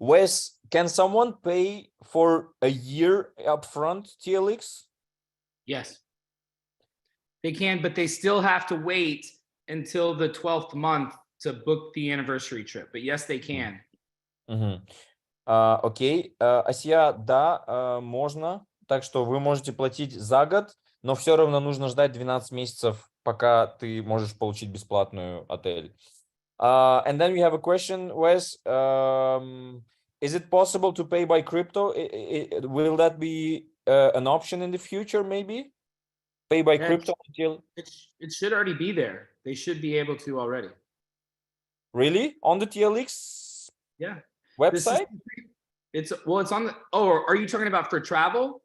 Wes, can someone pay for a year upfront TLX? Yes. They can, but they still have to wait until the 12th month to book the anniversary trip. But yes, they can. Окей. Асия, да, можно. Так что вы можете платить за год, но все равно нужно ждать 12 месяцев, пока ты можешь получить бесплатную отель. And then we have a question, Wes. Is it possible to pay by crypto? Will that be an option in the future, maybe? Pay by crypto? It should already be there. They should be able to already. Really? On the TLX website? It's on the, oh, are you talking about for travel?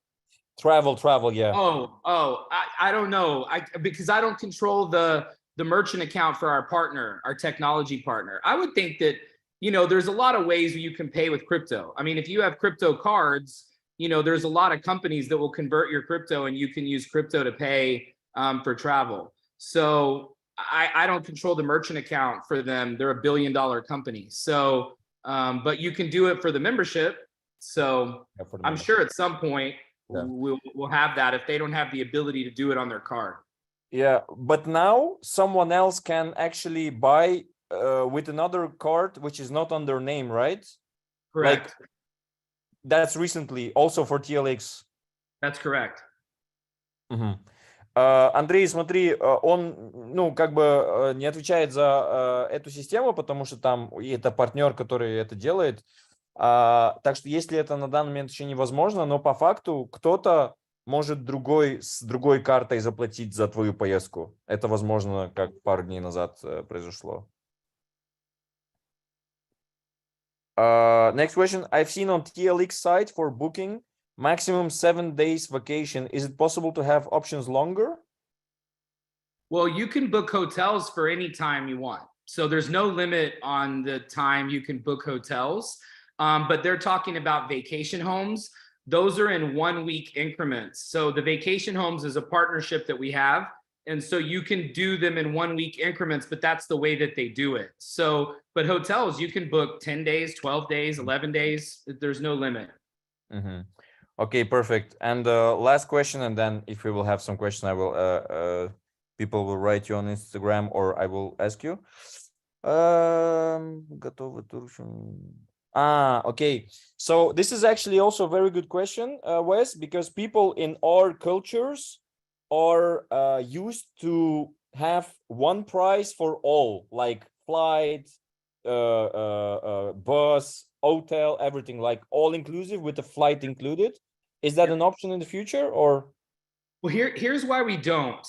Travel, yeah. I don't know. Because I don't control the merchant account for our partner, our technology partner. I would think that, you know, there's a lot of ways you can pay with crypto. I mean, if you have crypto cards, you know, there's a lot of companies that will convert your crypto and you can use crypto to pay for travel. So I don't control the merchant account for them. They're $1 billion company. So, but you can do it for the membership. So I'm sure at some point we'll have that if they don't have the ability to do it on their card. Yeah, but now someone else can actually buy with another card, which is not on their name, right? Correct. Like, that's recently also for TLX. That's correct. Андрей, смотри, он, ну, как бы не отвечает за эту систему, потому что там это партнер, который это делает. Так что если это на данный момент еще невозможно, но по факту кто-то может с другой картой заплатить за твою поездку. Это возможно, как пару дней назад произошло. Next question. I've seen on TLX site for booking maximum 7 days vacation. Is it possible to have options longer? Well, you can book hotels for any time you want. So there's no limit on the time you can book hotels. But they're talking about vacation homes. Those are in 1 week increments. So the vacation homes is a partnership that we have. And so you can do them in 1 week increments, but that's the way that they do it. So, but hotels, you can book 10 days, 12 days, 11 days. There's no limit. Okay, perfect. And last question, and then if we will have some questions, I will people will write you on Instagram or I will ask you. Okay. So this is actually also a very good question, Wes, because people in our cultures are used to have one price for all, like flight, bus, hotel, everything, like all inclusive with the flight included. Is that an option in the future, or? Well, here's why we don't,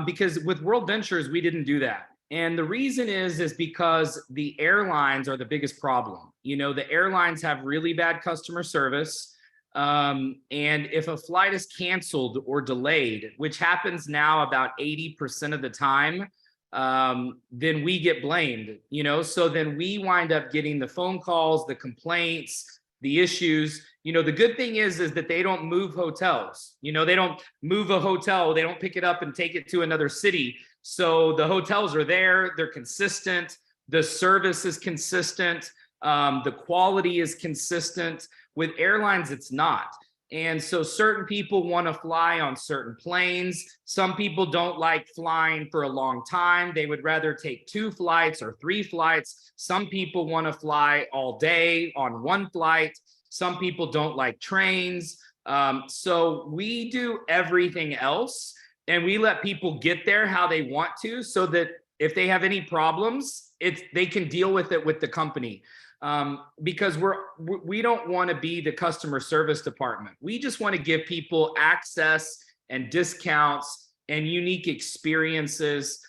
because with World Ventures, we didn't do that. And the reason is because the airlines are the biggest problem. You know, the airlines have really bad customer service. And if a flight is canceled or delayed, which happens now about 80% of the time, then we get blamed, you know, so then we wind up getting the phone calls, the complaints, the issues. You know, the good thing is that they don't move hotels. You know, they don't move a hotel. They don't pick it up and take it to another city. So the hotels are there. They're consistent. The service is consistent. The quality is consistent. With airlines, it's not. And so certain people want to fly on certain planes. Some people don't like flying for a long time. They would rather take 2 flights or 3 flights. Some people want to fly all day on 1 flight. Some people don't like trains. So we do everything else, and we let people get there how they want to, so that if they have any problems, they can deal with it with the company. Because we don't want to be the customer service department. We just want to give people access and discounts and unique experiences.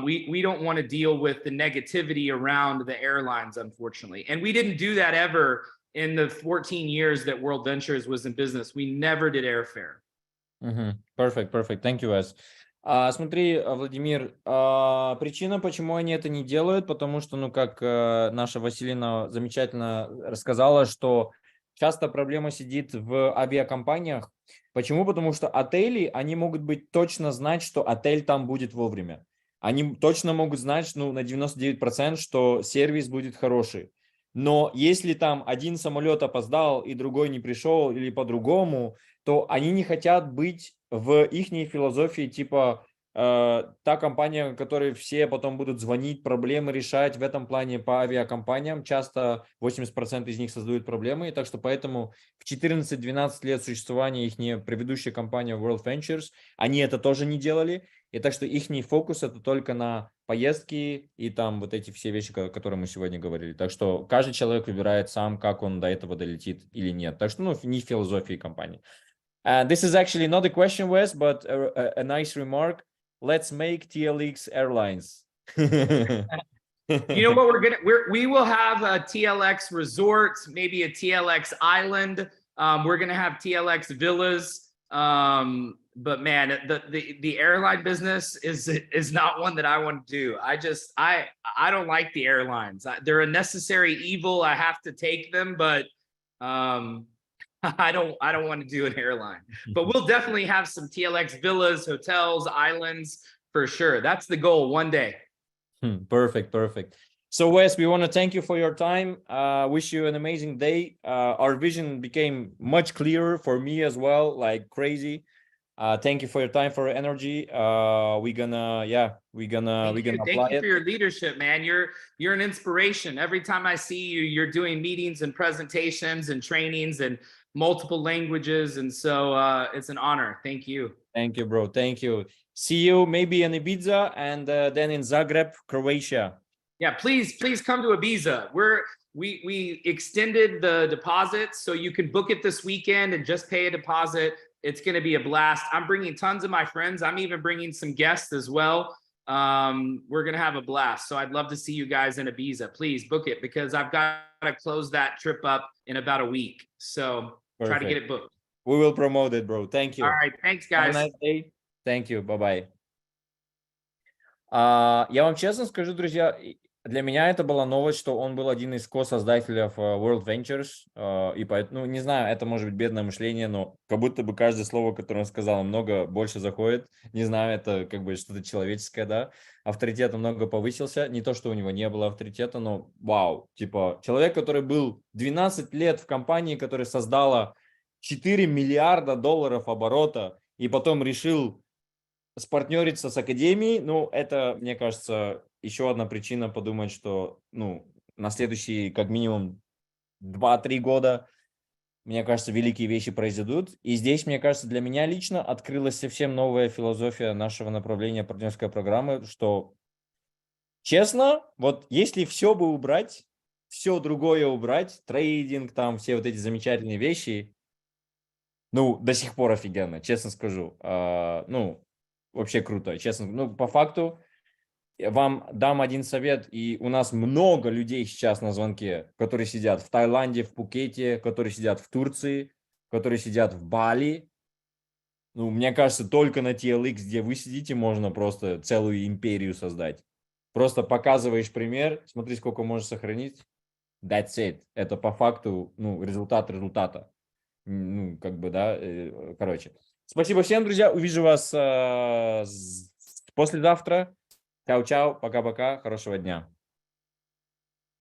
We don't want to deal with the negativity around the airlines, unfortunately. And we didn't do that ever in the 14 years that World Ventures was in business. We never did airfare. Perfect. Thank you, Wes. Смотри, Владимир, причина, почему они это не делают, потому что, ну, как наша Василина замечательно рассказала, что часто проблема сидит в авиакомпаниях. Почему? Потому что отели, они могут быть точно знать, что отель там будет вовремя. Они точно могут знать, ну, на 99%, что сервис будет хороший. Но если там один самолет опоздал и другой не пришел или по-другому, то они не хотят быть в ихней философии, типа та компания, которой все потом будут звонить, проблемы решать. В этом плане по авиакомпаниям часто 80% из них создают проблемы. И так что поэтому в 14-12 лет существования их предыдущая компания World Ventures, они это тоже не делали. И так что их фокус это только на поездки и там вот эти все вещи, о которых мы сегодня говорили. Так что каждый человек выбирает сам, как он до этого долетит или нет. Так что, ну, не философии компании. This is actually not a question, Wes, but a nice remark. Let's make TLX Airlines. You know what we will have a TLX resort, maybe a TLX island. We're gonna have TLX villas. But man, the airline business is not one that I want to do. I don't like the airlines. They're a necessary evil. I have to take them, but I don't want to do an airline. But we'll definitely have some TLX villas, hotels, islands for sure. That's the goal one day. Perfect. So Wes, we want to thank you for your time. Wish you an amazing day. Our vision became much clearer for me as well, like crazy. Thank you for your time, for your energy. We're gonna Thank you for your leadership, man. You're an inspiration. Every time I see you, you're doing meetings and presentations and trainings and multiple languages, and so it's an honor. Thank you. Thank you, bro. Thank you. See you maybe in Ibiza and then in Zagreb, Croatia. Yeah, please come to Ibiza. We extended the deposit, so you can book it this weekend and just pay a deposit. It's going to be a blast. I'm bringing tons of my friends. I'm even bringing some guests as well. We're going to have a blast. So I'd love to see you guys in Ibiza. Please book it, because I've got to close that trip up in about a week. So Try to get it booked. We will promote it, bro. Thank you. All right. Thanks, guys. Have a nice day. Thank you. Bye-bye. Я вам честно скажу, друзья, для меня это была новость, что он был один из ко-создателей World Ventures, и поэтому, ну, не знаю, это может быть бедное мышление, но как будто бы каждое слово, которое он сказал, много больше заходит. Не знаю, это как бы что-то человеческое, да. Авторитет много повысился. Не то, что у него не было авторитета, но вау. Типа человек, который был 12 лет в компании, которая создала 4 миллиарда долларов оборота, и потом решил спартнериться с академией, ну, это, мне кажется, еще одна причина подумать, что, ну, на следующие, как минимум, 2-3 года, мне кажется, великие вещи произойдут. И здесь, мне кажется, для меня лично открылась совсем новая философия нашего направления партнерской программы, что, честно, вот если все бы убрать, все другое убрать, трейдинг, там, все вот эти замечательные вещи, ну, до сих пор офигенно, честно скажу. Ну, вообще круто, честно. Ну, по факту, вам дам один совет, и у нас много людей сейчас на звонке, которые сидят в Таиланде, в Пхукете, которые сидят в Турции, которые сидят в Бали. Ну, мне кажется, только на TLX, где вы сидите, можно просто целую империю создать. Просто показываешь пример, смотри, сколько можешь сохранить. That's it. Это по факту, ну, результат результата. Ну, как бы, да, короче. Спасибо всем, друзья. Увижу вас послезавтра. Чао-чао, пока-пока, хорошего дня.